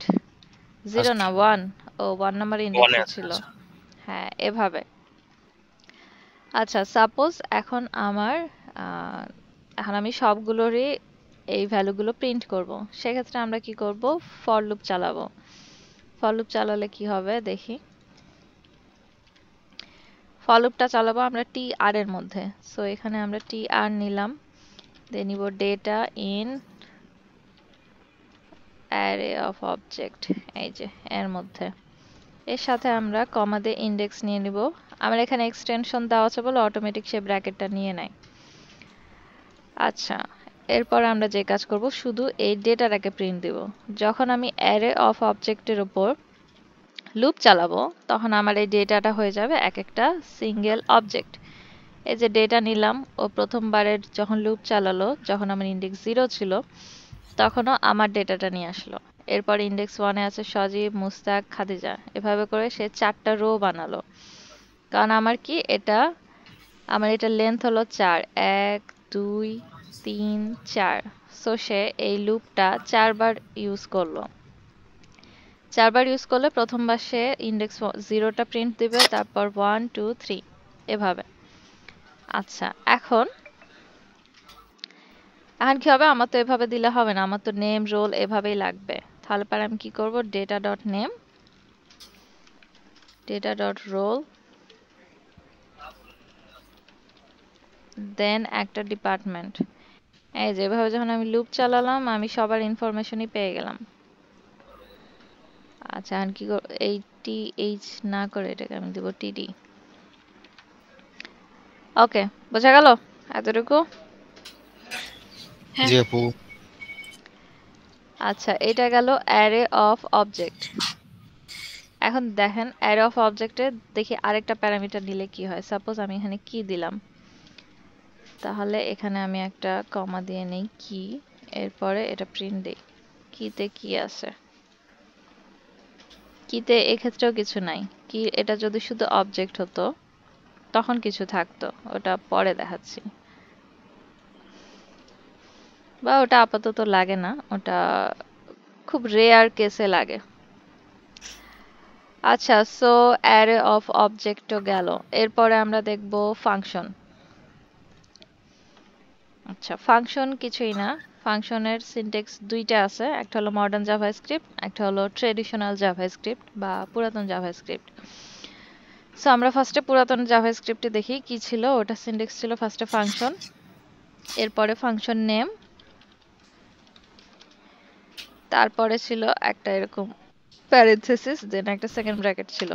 0 first না 1, ও 1 নাম্বার 1 ইন্ডেক্সে আছে। ছিল। আচ্ছা হ্যাঁ, এভাবে। আচ্ছা সাপোজ এখন আমার এখন আমি সবগুলোরই এই ভ্যালুগুলো প্রিন্ট করব। সেক্ষেত্রে আমরা কি করব? ফর লুপ চালাবো। ফর লুপ চালালে কি হবে দেখি। ফর লুপটা চালাবো আমরা টি আর এর মধ্যে। সো এখানে আমরা টি আর নিলাম, দিয়ে নিব data in array of object, এই যে এর মধ্যে। এর সাথে আমরা কমা দিয়ে ইন্ডেক্স নিয়ে নিব। আমার এখানে এক্সটেনশন দেওয়া আছে বলে অটোমেটিক সে ব্র্যাকেটটা নিয়ে নেয়। আচ্ছা, এরপর আমরা যে কাজ করব শুধু এই ডেটাটাকে প্রিন্ট দিব। যখন আমি অ্যারে অফ অবজেক্টের উপর লুপ চালাবো তখন আমার এই ডেটাটা হয়ে যাবে এক একটা সিঙ্গেল অবজেক্ট। এই যে ডেটা নিলাম, ও প্রথমবারের যখন লুপ চালালো, যখন আমার ইন্ডেক্স 0 ছিল তখনও আমার ডেটাটা নিয়ে আসলো। এরপর ইন্ডেক্স 1-এ আছে সজীব, মুস্তাক, খাদিজা। এভাবে করে সে 4টা রো বানালো। কারণ আমার কি এটা, আমার এটা লেন্থ হলো 4, 1 2 3 4। সো সে এই লুপটা 4বার ইউজ করলো। 4বার ইউজ করলে প্রথমবার সে ইন্ডেক্স 0টা প্রিন্ট দিবে, তারপর 1 2 3 এভাবে। আচ্ছা, এখন এখন কি হবে? আমার তো এভাবে দিলে হবে না, আমার তো নেম রোল এভাবেই লাগবে। তাহলে পরে আমি কি করব? Data dot name, data dot roll, then একটা ডিপার্টমেন্ট। এই যে এভাবে যখন আমি লুপ চালালাম আমি সবার ইনফরমেশনই পেয়ে গেলাম। আচ্ছা, এখন কি এই টি এইচ না করে এটাকে আমি দেব টিডি। ওকে, বোঝা গেল এতটুকু? হ্যাঁ জি আপু। আচ্ছা, এটা গেল অ্যারে অফ অবজেক্ট। এখন দেখেন অ্যারে অফ অবজেক্টে দেখি আরেকটা প্যারামিটার নিলে কি হয়। সাপোজ আমি এখানে কি দিলাম, তাহলে এখানে আমি একটা কমা দিয়ে নেই কি, এরপরে এটা প্রিন্ট দেই। কিতে কি আছে? কিতে এক্ষেত্রেও কিছু নাই। কি, এটা যদি শুধু অবজেক্ট হতো তখন কিছু থাকতো, ওটা পরে দেখাচ্ছি। বা ওটা আপাতত লাগে না, ওটা খুব রেয়ার কেসে লাগে। আচ্ছা, সো অ্যারে অফ অবজেক্টও গেল। এরপরে আমরা দেখব ফাংশন। আচ্ছা, ফাংশন কিছুই না। ফাংশনের সিনট্যাক্স দুইটা আছে, একটা হলো মডার্ন জাভাস্ক্রিপ্ট, একটা হলো ট্রেডিশনাল জাভাস্ক্রিপ্ট বা পুরাতন জাভাস্ক্রিপ্ট। সো আমরা ফার্স্টে পুরাতন জাভাস্ক্রিপ্টে দেখি কি ছিল। ওটা সিনট্যাক্স ছিল ফার্স্টে ফাংশন, এরপরে ফাংশন নেম, তারপরে ছিল একটা এরকম প্যারেনথেসিস, দেন একটা সেকেন্ড ব্র্যাকেট ছিল।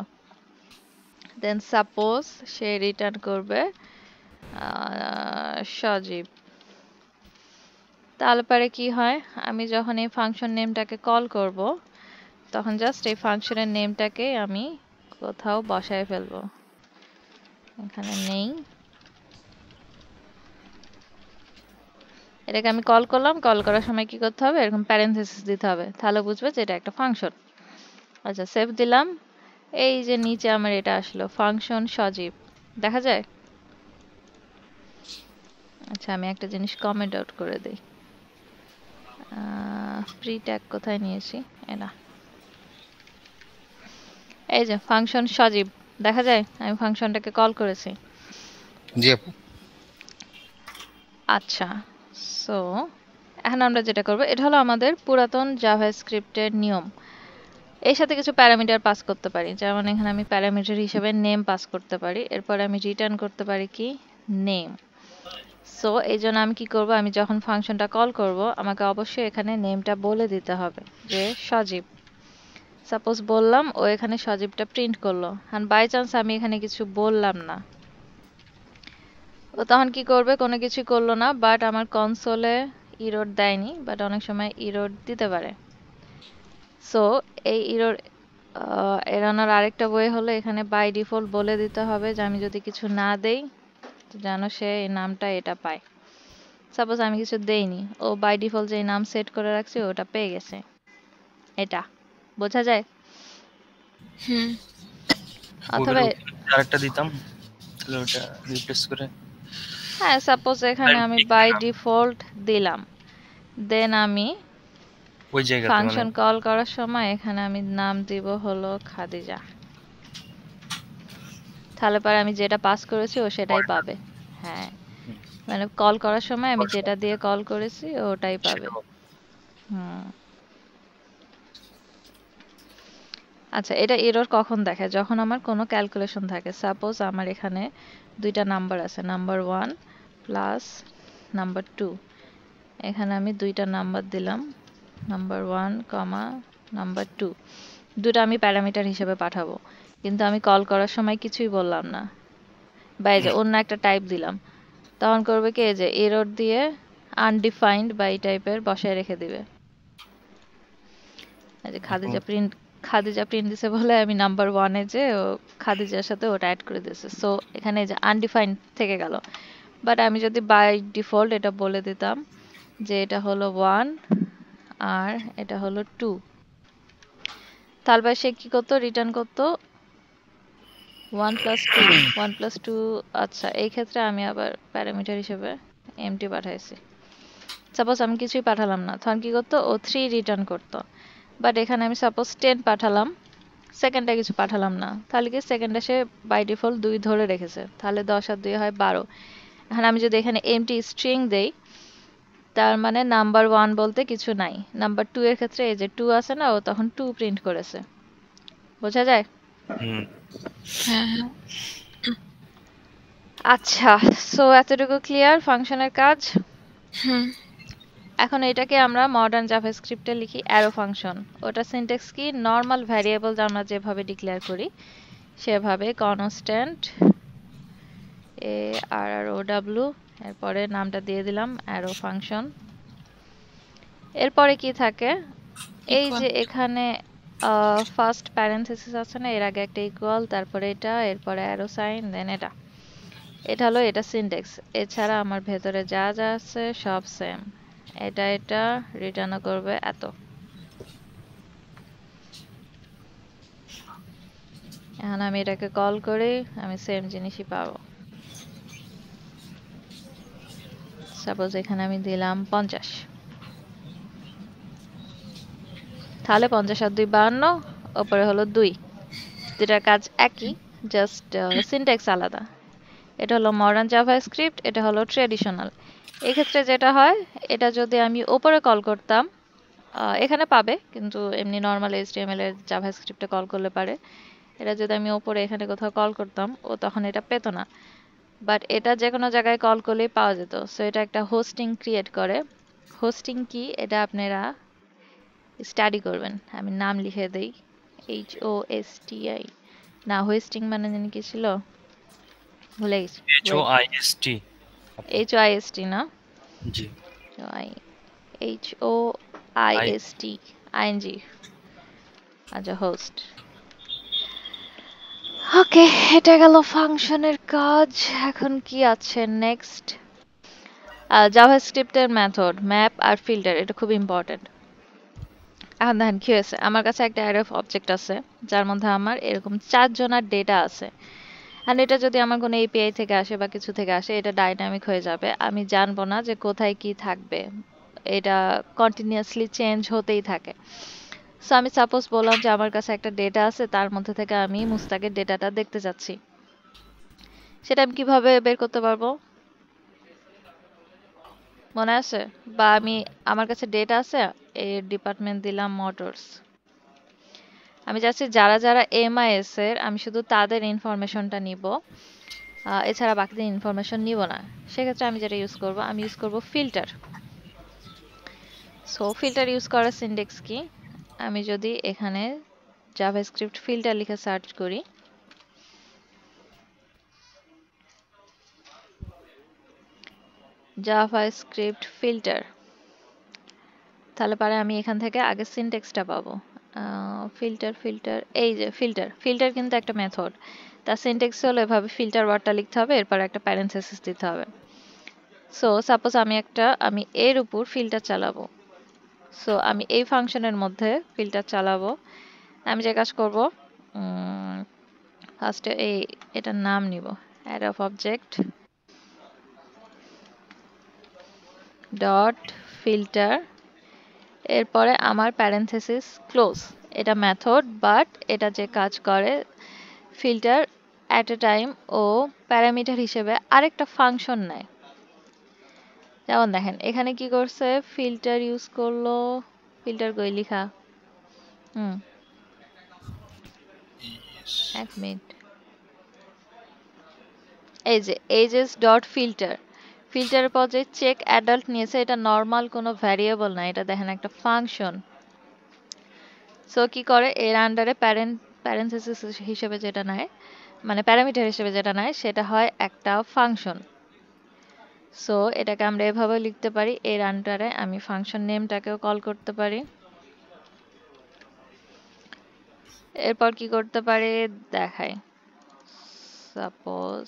দেন সাপোজ সে রিটার্ন করবে সজীব। তাহলে পরে কি হয়, আমি যখন এই ফাংশন নেমটাকে কল করব তখন জাস্ট এই ফাংশনের নেমটাকে আমি কোথাও বসায় ফেলবো। এখানে নেই, এটাকে আমি কল করলাম। কল করার সময় কি করতে হবে? এরকম প্যারেনথেসিস দিতে হবে, তাহলে বুঝবে যে এটা একটা ফাংশন। আচ্ছা, সেভ দিলাম। এই যে নিচে আমার এটা আসলো ফাংশন সজীব, দেখা যায়? আচ্ছা, আমি একটা জিনিস কমেন্ট আউট করে দিই। প্রি ট্যাগ কোথায় নিয়েছি? এটা, এই যে ফাংশন সজীব, দেখা যায় আমি ফাংশনটাকে কল করেছি। জি আপু। আচ্ছা, সো এখন আমরা যেটা করব, এটা হলো আমাদের পুরাতন জাভাস্ক্রিপ্টের নিয়ম। এর সাথে কিছু প্যারামিটার পাস করতে পারি, যেমন এখানে আমি প্যারামিটার হিসেবে নেম পাস করতে পারি। এরপরে আমি রিটার্ন করতে পারি কি? নেম। সো এই জন্য আমি কি করব, আমি যখন ফাংশনটা কল করব আমাকে অবশ্যই এখানে নেমটা বলে দিতে হবে যে সজীব। সাপোজ বললাম, ও এখানে সজীবটা প্রিন্ট করলো। আর বাই চান্স আমি এখানে কিছু বললাম না, ও তখন কি করবে? কোনো কিছু করলো না, বাট আমার কনসোলে ইরর দেয়নি, বাট অনেক সময় ইরর দিতে পারে। সো এই ইরর এড়ানোর আরেকটা বই হলো এখানে বাই ডিফল্ট বলে দিতে হবে যে আমি যদি কিছু না দেই তো যেন সে এই নামটা এটা পায়। সাপোজ আমি কিছু দেইনি, ও বাই ডিফল্ট যে নাম সেট করে রাখছি ওটা পেয়ে গেছে। এটা বোঝা যায়? হুম। ওদের অথবা আরেকটা দিতাম তাহলে ওটা রিপ্লেস করে হ্যাঁ, সাপোজ এখানে আমি বাই ডিফল্ট দিলাম, দেন আমি ওই জায়গাতে মানে ফাংশন কল করার সময় এখানে আমি নাম দিব হলো খাদিজা। তাহলে পরে আমি যেটা পাস করেছি ও সেটাই পাবে। হ্যাঁ, মানে কল করার সময় আমি যেটা দিয়ে কল করেছি ওটাই পাবে। হুম। আচ্ছা, এটা এরর কখন দেখায়? যখন আমার কোনো ক্যালকুলেশন থাকে। সাপোজ আমার এখানে দুইটা নাম্বার আছে, নাম্বার 1 প্লাস নাম্বার 2। এখানে আমি দুইটা নাম্বার দিলাম, নাম্বার 1 কমা নাম্বার 2। দুটো আমি প্যারামিটার হিসেবে পাঠাবো, কিন্তু আমি কল করার সময় কিছুই বললাম না, বা এই যে অন্য একটা টাইপ দিলাম। তখন করবে কি, এই যে এরর দিয়ে আনডিফাইন্ড বা এই টাইপের বসায় রেখে দিবে। এই যে খাদিজা প্রিন্ট দিছে বলে আমি নাম্বার 1 এ যে ও খাদিজার সাথে ওটা অ্যাড করে দিয়েছে, সো এখানে এই যে আনডিফাইন্ড থেকে গেল। বাট আমি যদি বাই ডিফল্ট এটা বলে দিতাম যে এটা হলো 1 আর এটা হলো 2, তারপর সে কি করতো, রিটার্ন করতো 1 প্লাস 2, 1 প্লাস 2। আচ্ছা, এই ক্ষেত্রে আমি আবার প্যারামিটার হিসেবে এমটি পাঠাইছি। সাপোজ আমি কিছুই পাঠালাম না, তখন কি করতো, ও 3 রিটার্ন করতো। বাট এখানে আমি সাপোজ 10 পাঠালাম, সেকেন্ডে কিছু পাঠালাম না, তাহলে কি সেকেন্ডে সে বাই ডিফল্ট 2 ধরে রেখেছে, তাহলে 10 আর 2 হয় 12। এখন আমি যদি এখানে এমটি স্ট্রিং দেই, তার মানে নাম্বার 1 বলতে কিছু নাই। নাম্বার 2 এর ক্ষেত্রে এই যে 2 আছে না, ও তখন 2 প্রিন্ট করেছে। বোঝা যায়? হুম হ্যাঁ হ্যাঁ। আচ্ছা, সো এতটুকু ক্লিয়ার ফাংশনের কাজ। হুম। এখন এটাকে আমরা মডার্ন জাভাস্ক্রিপ্টে লিখি অ্যারো ফাংশন। ওটা সিনট্যাক্স কি, নর্মাল ভ্যারিয়েবল আমরা যেভাবে ডিক্লেয়ার করি সেভাবে কনস্ট্যান্ট এ আর আর ও ডাব্লিউ, এরপরে নামটা দিয়ে দিলাম অ্যারো ফাংশন। এরপরে কি থাকে, এই ইকুয়াল। যে এখানে ফার্স্ট প্যারেনথেসিস আছে না, এর আগে একটা ইকুয়াল, তারপরে এটা, এরপরে অ্যারো সাইন, দেন এটা। এটা হলো এটা সিনট্যাক্স। এছাড়া আমার ভেতরে যা যা আছে সব সেম। এটা রিটার্নও করবে এত। এখন আমি এটাকে কল করি, আমি সেম জিনিসই পাবো। সাপোজ এখানে আমি দিলাম 50, তাহলে 50 আর 2 52, ওপরে হলো 2। দুটার কাজ একই, জাস্ট সিনট্যাক্স আলাদা। এটা হলো মডার্ন জাভাস্ক্রিপ্ট, এটা হলো ট্রেডিশনাল। এক্ষেত্রে যেটা হয়, এটা যদি আমি ওপরে কল করতাম এখানে পাবে, কিন্তু এমনি নর্মাল এইচটিএমএল এর জাভাস্ক্রিপ্টে কল করলে পারে। এটা যদি আমি ওপরে এখানে কোথাও কল করতাম, ও তখন এটা পেতো না। বাট এটা যে কোনো জায়গায় কল করলেই পাওয়া যেত। সো এটা একটা হোস্টিং ক্রিয়েট করে। হোস্টিং কি, এটা আপনারা স্টাডি করবেন। আমি নাম লিখে দেই, HOSTI। না, হোস্টিং মানে জানি কি ছিল, ভুলে গেছি। ওয়েট, HOIST HOIST না, জি আই HOIST, ING। আচ্ছা, হোস্ট। ওকে, এটা গেল ফাংশনের কাজ। এখন কি আছে নেক্সট? জাভাস্ক্রিপ্টের মেথড, ম্যাপ আর ফিল্টার, এটা খুব ইম্পর্টেন্ট। এখন দেখেন কি হয়েছে, আমার কাছে একটা অ্যারে অফ অবজেক্ট আছে যার মধ্যে আমার এরকম 4 জনের ডেটা আছে। আর এটা যদি আমার কোনো এপিআই থেকে আসে বা কিছু থেকে আসে, এটা ডাইনামিক হয়ে যাবে, আমি জানবো না যে কোথায় কি থাকবে। এটা কন্টিনিউয়াসলি চেঞ্জ হতেই থাকে। সো আমি সাপোজ বললাম যে আমার কাছে একটা ডেটা আছে, তার মধ্যে থেকে আমি মুস্তাকের ডেটাটা দেখতে চাচ্ছি। সেটা আমি কিভাবে বের করতে পারবো, মনে আছে? বা আমার কাছে ডেটা আছে, এর ডিপার্টমেন্ট দিলাম মোটরস। আমি চাচ্ছি যারা যারা এমআইএস এর, আমি শুধু তাদের ইনফরমেশনটা নিব, এছাড়া বাকিদের ইনফরমেশন নিব না। সেক্ষেত্রে আমি যেটা ইউজ করব, আমি ইউজ করব ফিল্টার। সো ফিল্টার ইউজ করার সিনট্যাক্স কি, আমি যদি এখানে জাভাস্ক্রিপ্ট ফিল্টার লিখে সার্চ করি, জাভাস্ক্রিপ্ট ফিল্টার, তাহলে পরে আমি এখান থেকে আগে সিনট্যাক্সটা পাবো। ফিল্টার এই যে ফিল্টার কিন্তু একটা মেথড। তার সিনট্যাক্স হলো এভাবে ফিল্টার ওয়ার্ডটা লিখতে হবে, এরপর একটা প্যারেনথেসিস দিতে হবে। সো সাপোজ আমি এর উপর ফিল্টার চালাবো। সো আমি এই ফাংশনের মধ্যে ফিল্টার চালাবো। আমি যে কাজ করব, ফার্স্টে এটার নাম নিব, array of object dot filter, এরপরে আমার প্যারেনথেসিস ক্লোজ। এটা মেথড, বাট এটা যে কাজ করে ফিল্টার অ্যাট এ টাইম ও প্যারামিটার হিসেবে আরেকটা ফাংশন নেয়। যেমন দেখেন এখানে কি করছে, ফিল্টার ইউজ করলো, ফিল্টার কই লিখা, এক মিনিট, এই যে ages ডট ফিল্টার, ফিল্টারের পর যে চেক অ্যাডাল্ট নিয়েছে এটা নর্মাল কোনো ভ্যারিয়েবল না, এটা দেখেন একটা ফাংশন। সো কি করে এর আন্ডারে প্যারেনথেসিস হিসেবে যেটা নেয়, মানে প্যারামিটার হিসেবে যেটা নেয় সেটা হয় একটা ফাংশন। সো এটাকে আমরা এভাবে লিখতে পারি, এর আন্ডারে আমি ফাংশন নেমটাকেও কল করতে পারি। এরপর কি করতে পারি দেখাই, সাপোজ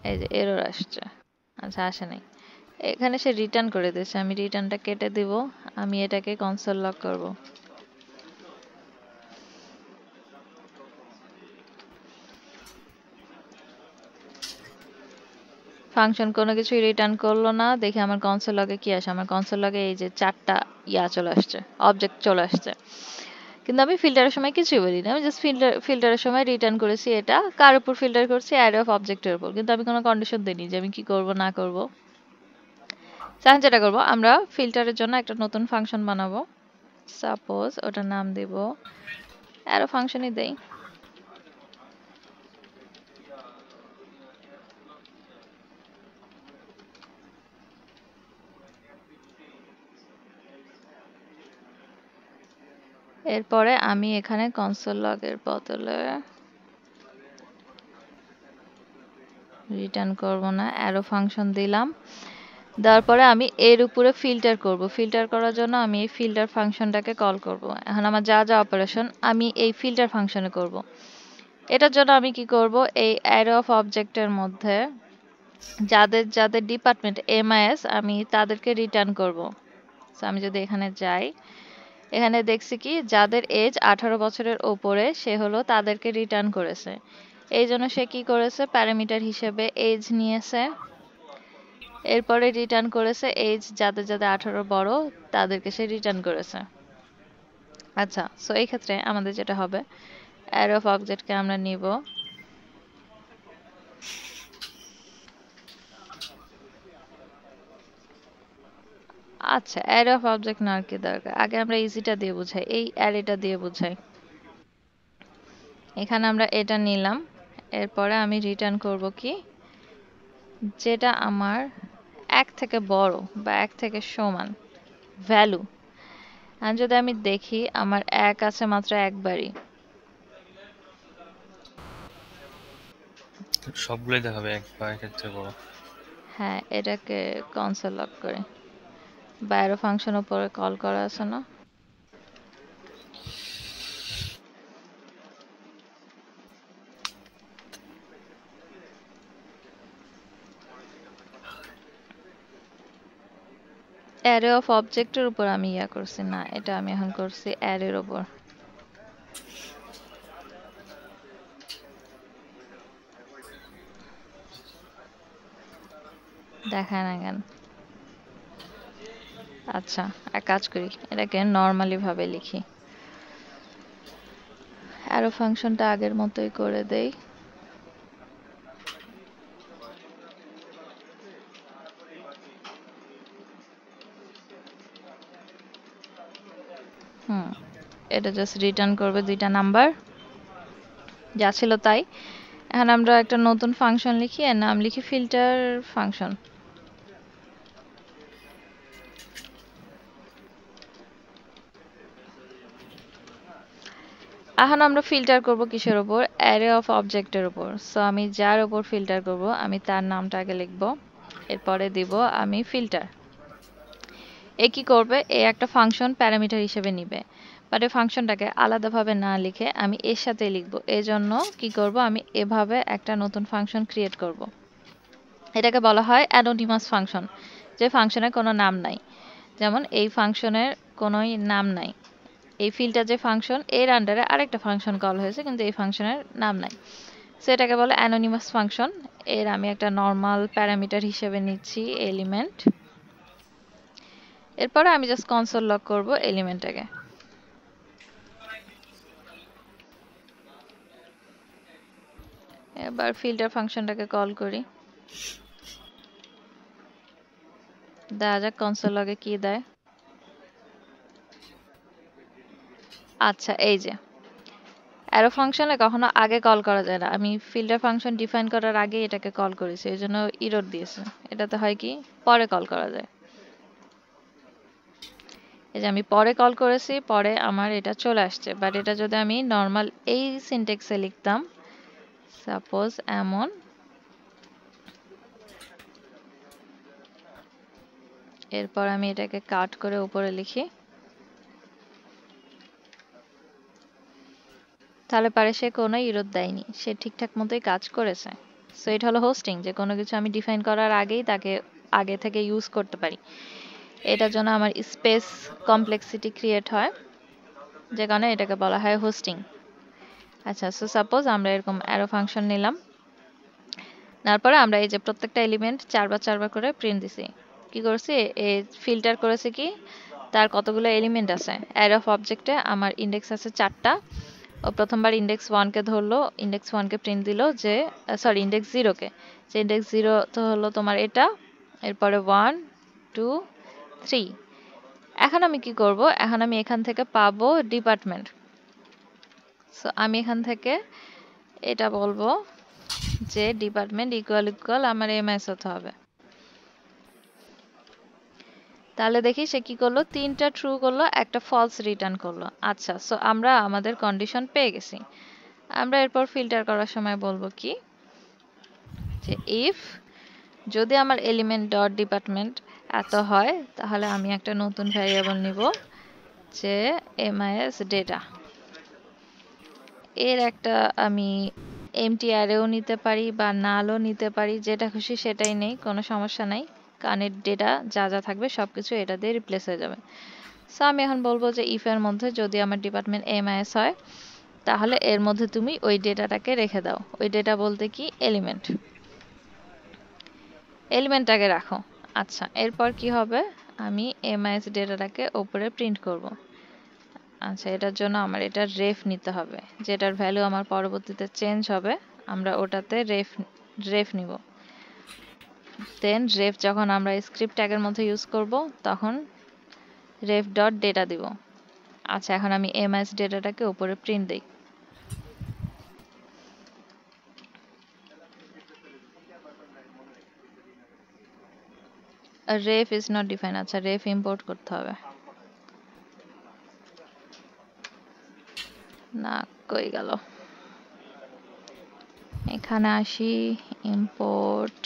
এই যে এরর আসছে, আচ্ছা আসে নাই, এখানে সে রিটার্ন করে দিয়েছে, আমি রিটার্নটা কেটে দিব, আমি এটাকে কনসোল লক করব। ফাংশন কোনো কিছুই রিটার্ন করলো না, দেখি আমার কনসোল লগে কি আসে, আমার কনসোল লগে এই যে 4টা চলে আসছে, অবজেক্ট চলে আসছে। কিন্তু আমি ফিল্টারের সময় কিছুই বলি না, আমি জাস্ট ফিল্টারের সময় রিটার্ন করেছি এটা কার উপর ফিল্টার করছি, অ্যারে অফ অবজেক্টের উপর, কিন্তু আমি কোনো কন্ডিশন দিইনি যে আমি কি করব না করব। এখন যেটা করব, আমরা ফিল্টারের জন্য একটা নতুন ফাংশন বানাবো, সাপোজ ওটার নাম দেব অ্যারো ফাংশনই দেই। এরপরে আমি এখানে কনসোল লগের বদলে রিটার্ন করব না, অ্যারো ফাংশন দিলাম। তারপরে আমি এর উপরে ফিল্টার করব, ফিল্টার করার জন্য আমি এই ফিল্টার ফাংশনটাকে কল করব। এখন আমার যা যা অপারেশন আমি এই ফিল্টার ফাংশনে করব। এটার জন্য আমি কি করব, এই অ্যারে অফ অবজেক্টের মধ্যে যাদের যাদের ডিপার্টমেন্ট এমআইএস আমি তাদেরকে রিটার্ন করব। সো আমি যদি এখানে যাই, এখানে দেখছি কি যাদের এজ 18 বছরের ওপরে সে হলো তাদেরকে রিটার্ন করেছে। এই জন্য সে কি করেছে, প্যারামিটার হিসেবে এজ নিয়েছে, এরপরে রিটার্ন করেছে এজ যাদের যাদের 18 বড় তাদেরকে সে রিটার্ন করেছে। আচ্ছা, সো এই ক্ষেত্রে আমাদের যেটা হবে, অ্যারে অফ অবজেক্টকে আমরা নিব, আচ্ছা অ্যারে অফ অবজেক্ট না আর কি দরকার, আগে আমরা ইজিটা দিয়ে বুঝাই, এই অ্যারেটা দিয়ে বুঝাই। এখানে আমরা এটা নিলাম, এরপরে আমি রিটার্ন করব কি, যেটা আমার 1 থেকে বড় বা 1 থেকে সমান ভ্যালু। আর যদি আমি দেখি আমার 1 আছে মাত্র একবারই, সবগুলোই দেখাবে এক বা একের থেকে বড়। হ্যাঁ এটাকে কনসোল লক করে বাইরে ফাংশন উপরে কল করা আছে না, অ্যারে অফ অবজেক্টের উপর আমি ইয়া করছি না, এটা আমি এখন করছি অ্যারের উপর। দেখায় না কেন, আচ্ছা এক কাজ করি, এটাকে নর্মালি ভাবে লিখি, অ্যারো ফাংশনটা আগের মতোই করে দেই। এটা জাস্ট রিটার্ন করবে দুইটা নাম্বার, যা ছিল তাই। এখন আমরা একটা নতুন ফাংশন লিখি, এর নাম লিখি ফিল্টার ফাংশন। এখন আমরা ফিল্টার করব কিসের উপর, অ্যারে অফ অবজেক্টের উপর। সো আমি যার উপর ফিল্টার করব আমি তার নামটা আগে লিখব, এরপরে দিব আমি ফিল্টার। এ কি করবে, এ একটা ফাংশন প্যারামিটার হিসেবে নিবে, বাট এই ফাংশনটাকে আলাদাভাবে না লিখে আমি এর সাথে লিখব। এই জন্য কি করব, আমি এভাবে একটা নতুন ফাংশন ক্রিয়েট করব। এটাকে বলা হয় অ্যানোনিমাস ফাংশন, যে ফাংশনের কোনো নাম নাই। যেমন এই ফাংশনের কোনোই নাম নাই, এই ফিল্ডটা যে ফাংশন এর আন্ডারে আরেকটা ফাংশন কল হয়েছে কিন্তু এই ফাংশনের নাম নাই, সেটাকে বলে অ্যানোনিমাস ফাংশন। এর আমি একটা নর্মাল প্যারামিটার হিসেবে নিচ্ছি এলিমেন্ট। এরপরে আমি জাস্ট কনসোল লগ করব এলিমেন্টটাকে। এবার ফিল্টার ফাংশনটাকে কল করি, দেখা যাক কনসোল লগে কি দেয়। আচ্ছা, এই যে অ্যারো ফাংশনে কখনো আগে কল করা যায় না, আমি ফিল্টার ফাংশন ডিফাইন করার আগে এটাকে কল করেছি, এই জন্য ইরর দিয়েছে। এটাতে হয় কি, পরে কল করা যায়। এই যে আমি পরে কল করেছি, পরে আমার এটা চলে আসছে। বাট এটা যদি আমি নর্মাল এই সিনট্যাক্সে লিখতাম, সাপোজ এমন, এরপর আমি এটাকে কাট করে উপরে লিখি, তাহলে পারে সে কোনো ইরর দেয়নি, সে ঠিকঠাক মতোই কাজ করেছে। সো এটা হলো হোস্টিং, যে কোনো কিছু আমি ডিফাইন করার আগেই তাকে আগে থেকে ইউজ করতে পারি। এটার জন্য আমার স্পেস কমপ্লেক্সিটি ক্রিয়েট হয়, যে কারণে এটাকে বলা হয় হোস্টিং। আচ্ছা, সো সাপোজ আমরা এরকম অ্যারো ফাংশন নিলাম, তারপরে আমরা এই যে প্রত্যেকটা এলিমেন্ট 4 বার করে প্রিন্ট দিছি। কি করছি, এই ফিল্টার করেছে কি তার কতগুলো এলিমেন্ট আছে। অ্যারে অফ অবজেক্টে আমার ইন্ডেক্স আছে 4টা। ও প্রথমবার ইন্ডেক্স 1কে ধরলো, ইন্ডেক্স 1কে প্রিন্ট দিল, যে সরি ইন্ডেক্স 0কে, যে ইন্ডেক্স 0 তো হলো তোমার এটা, এরপরে 1 2 3। এখন আমি কি করব, এখন আমি এখান থেকে পাবো ডিপার্টমেন্ট। সো আমি এখান থেকে এটা বলবো যে ডিপার্টমেন্ট ইকুয়াল ইকুয়াল আমার এমএস হতে হবে। তাহলে দেখি সে কি করলো, 3টা ট্রু করলো, একটা ফলস রিটার্ন করলো। আচ্ছা, সো আমরা আমাদের কন্ডিশন পেয়ে গেছি। আমরা এরপর ফিল্টার করার সময় বলবো কি, যে ইফ যদি আমার এলিমেন্ট ডট ডিপার্টমেন্ট এত হয়, তাহলে আমি একটা নতুন ভ্যারিয়েবল নিব, যে এমআইএস ডেটা। এর একটা আমি এমটি অ্যারেও নিতে পারি বা নালও নিতে পারি, যেটা খুশি সেটাই নেই, কোনো সমস্যা নাই, কারণ এর ডেটা যা যা থাকবে সবকিছু এটা দিয়ে রিপ্লেস হয়ে যাবে। সো আমি এখন বলবো যে ইফ এর মধ্যে যদি আমার ডিপার্টমেন্ট এমআইএস হয়, তাহলে এর মধ্যে তুমি ওই ডেটাটাকে রেখে দাও। ওই ডেটা বলতে কি, এলিমেন্ট, এলিমেন্টটাকে রাখো। আচ্ছা, এরপর কি হবে, আমি এমআইএস ডেটাটাকে ওপরে প্রিন্ট করব। আচ্ছা, এটার জন্য আমার এটা রেফ নিতে হবে, যেটার ভ্যালু আমার পরবর্তীতে চেঞ্জ হবে, আমরা ওটাতে রেফ নিব। দেন রেফ যখন আমরা স্ক্রিপ্ট ট্যাগের মধ্যে ইউজ করব, তখন রেফ ডট ডেটা দিব। আচ্ছা, এখন আমি এমআইএস ডেটাটাকে উপরে প্রিন্ট দেই। রেফ ইজ নট ডিফাইন, আচ্ছা রেফ ইম্পোর্ট করতে হবে। না, কই গেল, এখানে আসি, ইম্পোর্ট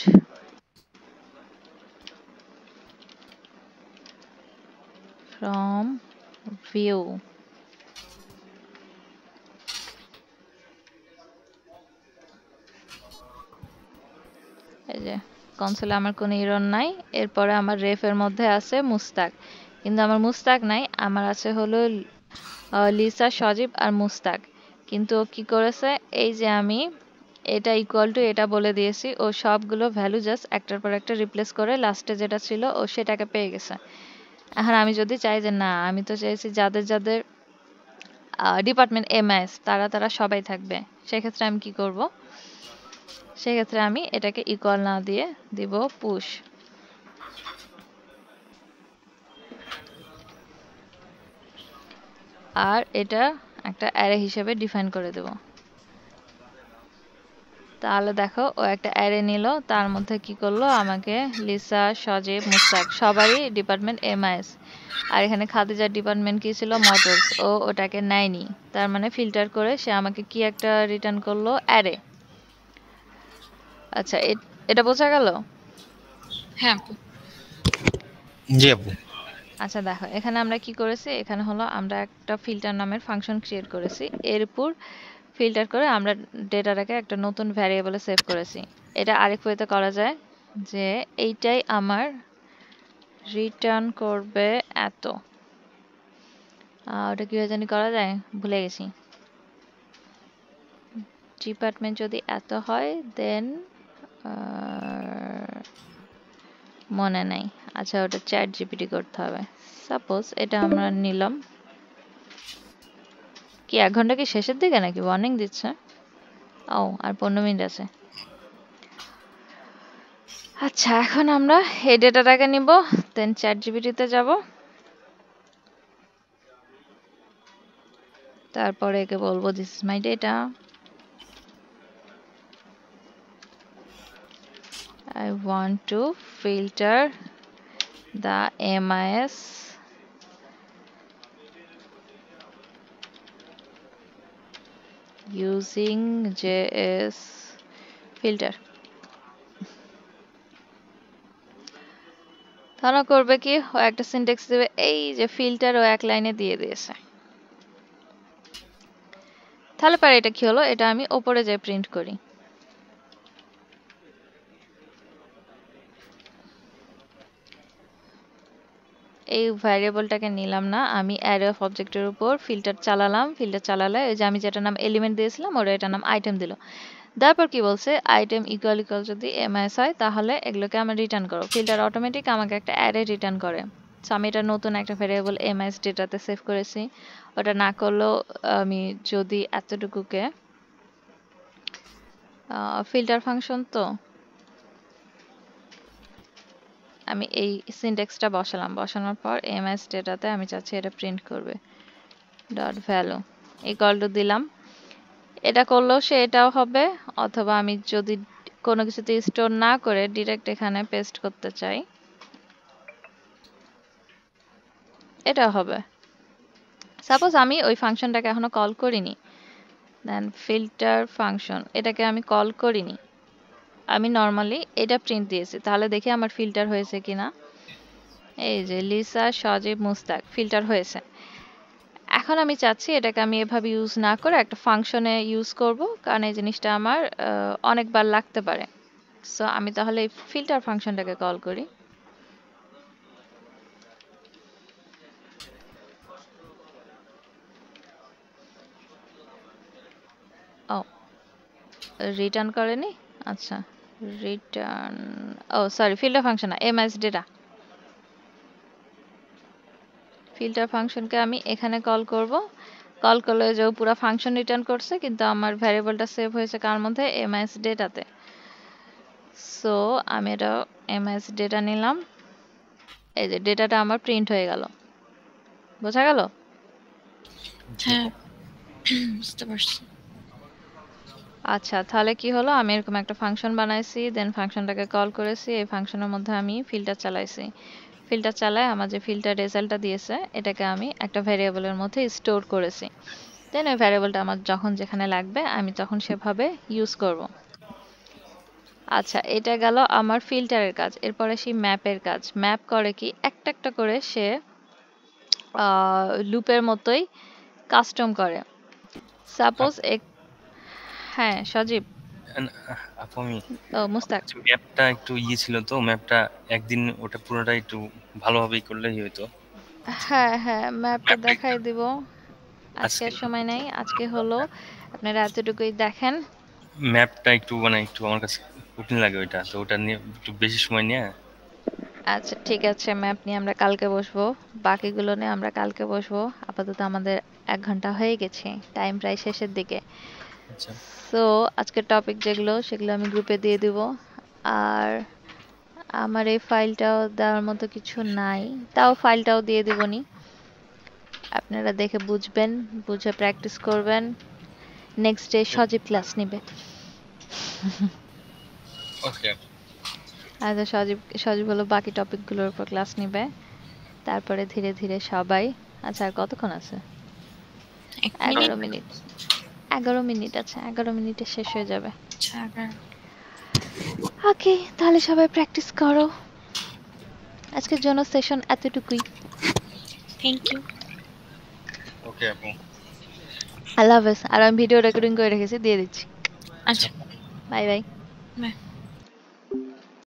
ফ্রম ভিউ। এই যে কনসোলে আমার কোনো এরর নাই। এরপরে আমার রেফের মধ্যে আছে মুস্তাক, কিন্তু আমার মুস্তাক নাই, আমার আছে হলো লিসা, সজীব আর মুস্তাক। কিন্তু ও কি করেছে, এই যে আমি এটা ইকুয়াল টু এটা বলে দিয়েছি, ও সবগুলো ভ্যালু জাস্ট একটার পর একটা রিপ্লেস করে লাস্টে যেটা ছিল ও সেটাকে পেয়ে গেছে। এখন আমি যদি চাই যে না, আমি তো চাইছি যাদের যাদের ডিপার্টমেন্ট এমএস তারা তারা সবাই থাকবে, সেক্ষেত্রে আমি কি করব, সেক্ষেত্রে আমি এটাকে ইকুয়াল না দিয়ে দিব পুশ। আর এটা একটা অ্যারে হিসেবে ডিফাইন করে দেব। তাহলে দেখো ও একটা অ্যারে নিল, তার মধ্যে কি করলো, আমাকে লিসা, সজীব, মুস্তাক সবারই ডিপার্টমেন্ট এমআইএস। আর এখানে খাদিজার ডিপার্টমেন্ট কি ছিল, মোটরস, ও ওটাকে নেয়নি, তার মানে ফিল্টার করে সে আমাকে কি একটা রিটার্ন করলো, অ্যারে। আচ্ছা, এটা বোঝা গেল? হ্যাঁ আপু। জি আপু। আচ্ছা দেখো এখানে আমরা কি করেছি, এখানে হলো আমরা একটা ফিল্টার নামের ফাংশন ক্রিয়েট করেছি, এর উপর ফিল্টার করে আমরা ডেটাটাকে একটা নতুন ভ্যারিয়েবলে সেভ করেছি। এটা আরেক ওয়েতে করা যায় যে এইটাই আমার রিটার্ন করবে এত, ওটা কিভাবে জানি করা যায় ভুলে গেছি। ডিপার্টমেন্ট যদি এত হয় দেন মনে নাই। আচ্ছা ওটা চ্যাট জিপিটি করতে হবে। সাপোজ এটা আমরা নিলাম, কি 1 ঘন্টা কি শেষের দিকে নাকি ওয়ার্নিং দিচ্ছে? ও আর 15 মিনিট আছে। আচ্ছা এখন আমরা এই ডেটাটাকে নিব, দেন চ্যাট জিপিটিতে যাব, তারপরে একে বলবো this is my data, I want to filter the MIS using JS filter। তাহলে করবে কি, ও একটা সিনট্যাক্স দেবে, এই যে ফিল্টার ও এক লাইনে দিয়ে দিয়েছে। তাহলে পরে এটা কি হলো, এটা আমি ওপরে যাই প্রিন্ট করি। এই ভ্যারিয়েবলটাকে নিলাম না, আমি অ্যারে অফ অবজেক্টের উপর ফিল্টার চালালাম, ফিল্টার চালালে ওই যে আমি যেটা নাম এলিমেন্ট দিয়েছিলাম ওরা এটা নাম আইটেম দিল। তারপর কি বলছে, আইটেম ইকুয়াল ইকুয়াল যদি এমআইএস হয় তাহলে এগুলোকে আমার রিটার্ন করো। ফিল্টার অটোমেটিক আমাকে একটা অ্যারে রিটার্ন করে। সো আমি এটা নতুন একটা ভ্যারিয়েবল এমআইএস ডেটাতে সেভ করেছি। ওটা না করলেও আমি যদি এতটুকুকে ফিল্টার ফাংশন, তো আমি এই সিনট্যাক্সটা বসালাম, বসানোর পর এমআইএস ডেটাতে আমি চাচ্ছি এটা প্রিন্ট করবে ডট ভ্যালু ইকুয়াল টু দিলাম। এটা করলেও সে এটাও হবে, অথবা আমি যদি কোনো কিছুতে স্টোর না করে ডিরেক্ট এখানে পেস্ট করতে চাই এটা হবে। সাপোজ আমি ওই ফাংশনটাকে এখনো কল করিনি, দেন ফিল্টার ফাংশন এটাকে আমি কল করিনি, আমি নর্মালি এটা প্রিন্ট দিয়েছি, তাহলে দেখি আমার ফিল্টার হয়েছে কিনা। এই যে লিসা সজীব মুস্তাক ফিল্টার হয়েছে। এখন আমি চাচ্ছি এটাকে আমি এভাবে ইউজ না করে একটা ফাংশনে ইউজ করব, কারণ এই জিনিসটা আমার অনেকবার লাগতে পারে। সো আমি তাহলে এই ফিল্টার ফাংশনটাকে কল করি। ও রিটার্ন করেনি, আচ্ছা রিটার্ন, ও সরি ফিল্টার ফাংশন না এমএস ডেটা। ফিল্টার ফাংশনকে আমি এখানে কল করব, কল করলে যে পুরো ফাংশন রিটার্ন করছে, কিন্তু আমার ভ্যারিয়েবলটা সেভ হয়েছে কার মধ্যে, এমএস ডেটাতে। সো আমি এটা এমএস ডেটা নিলাম, এই যে ডেটাটা আমার প্রিন্ট হয়ে গেল, বোঝা গেল? হ্যাঁ বুঝতে পারছি। আচ্ছা তাহলে কি হলো, আমি এরকম একটা ফাংশন বানাইছি, দেন ফাংশনটাকে কল করেছি, এই ফাংশনের মধ্যে আমি ফিল্টার চালাইছি, ফিল্টার চালায় আমার যে ফিল্টার রেজাল্টটা দিয়েছে এটাকে আমি একটা ভ্যারিয়েবলের মধ্যে স্টোর করেছি। দেন ওই ভ্যারিয়েবলটা আমার যখন যেখানে লাগবে আমি তখন সেভাবে ইউজ করব। আচ্ছা এটা গেল আমার ফিল্টারের কাজ। এরপরে সেই ম্যাপের কাজ। ম্যাপ করে কি, একটা একটা করে সে লুপের মতোই কাস্টম করে। সাপোজ হ্যাঁ সজীব, আপু আমি ও মুস্তাক, ম্যাপটা একটু ছিল তো, ম্যাপটা একদিন ওটা পুরোটা একটু ভালোভাবেই করলেই হয়তো। হ্যাঁ হ্যাঁ ম্যাপটা ম্যাপটা দেখাই দিব, আজকে আর সময় নেই, আজকে হলো আপনারা এতটুকুই দেখেন। ম্যাপটা একটু মানে একটু আমার কাছে কঠিন লাগে ওইটা, তো ওটা নিয়ে একটু বেশি সময় নিয়ে। আচ্ছা ঠিক আছে, ম্যাপ নিয়ে আমরা কালকে বসবো, বাকিগুলো নিয়ে আমরা কালকে বসবো। আপাতত আমাদের 1 ঘন্টা হয়ে গেছে, টাইম প্রায় শেষের দিকে। আচ্ছা সো আজকের টপিক যেগুলো সেগুলো আমি গ্রুপে দিয়ে দিব। আর আমার এই ফাইলটাও দেওয়ার মতো কিছু নাই, তাও ফাইলটাও দিয়ে দিবনি, আপনারা দেখে বুঝবেন, বুঝে প্র্যাকটিস করবেন। নেক্সট ডে সজীব ক্লাস নেবে। ওকে। আচ্ছা সজীব হলো বাকি টপিকগুলোর উপর ক্লাস নেবে, তারপরে ধীরে ধীরে সবাই। আচ্ছা আর কতক্ষণ আছে? 1 মিনিট। 11 মিনিট, 11 মিনিট আছে, 11 মিনিটে শেষ হয়ে যাবে। আচ্ছা ওকে তাহলে সবাই প্র্যাকটিস করো, আজকের জন্য সেশন এতটুকুই। Thank you. ওকে আপু। আল্লাহ হাফেজ। আর আমি ভিডিও রেকর্ডিং করে রেখেছি, দিয়ে দিচ্ছি। আচ্ছা, বাই বাই। বাই।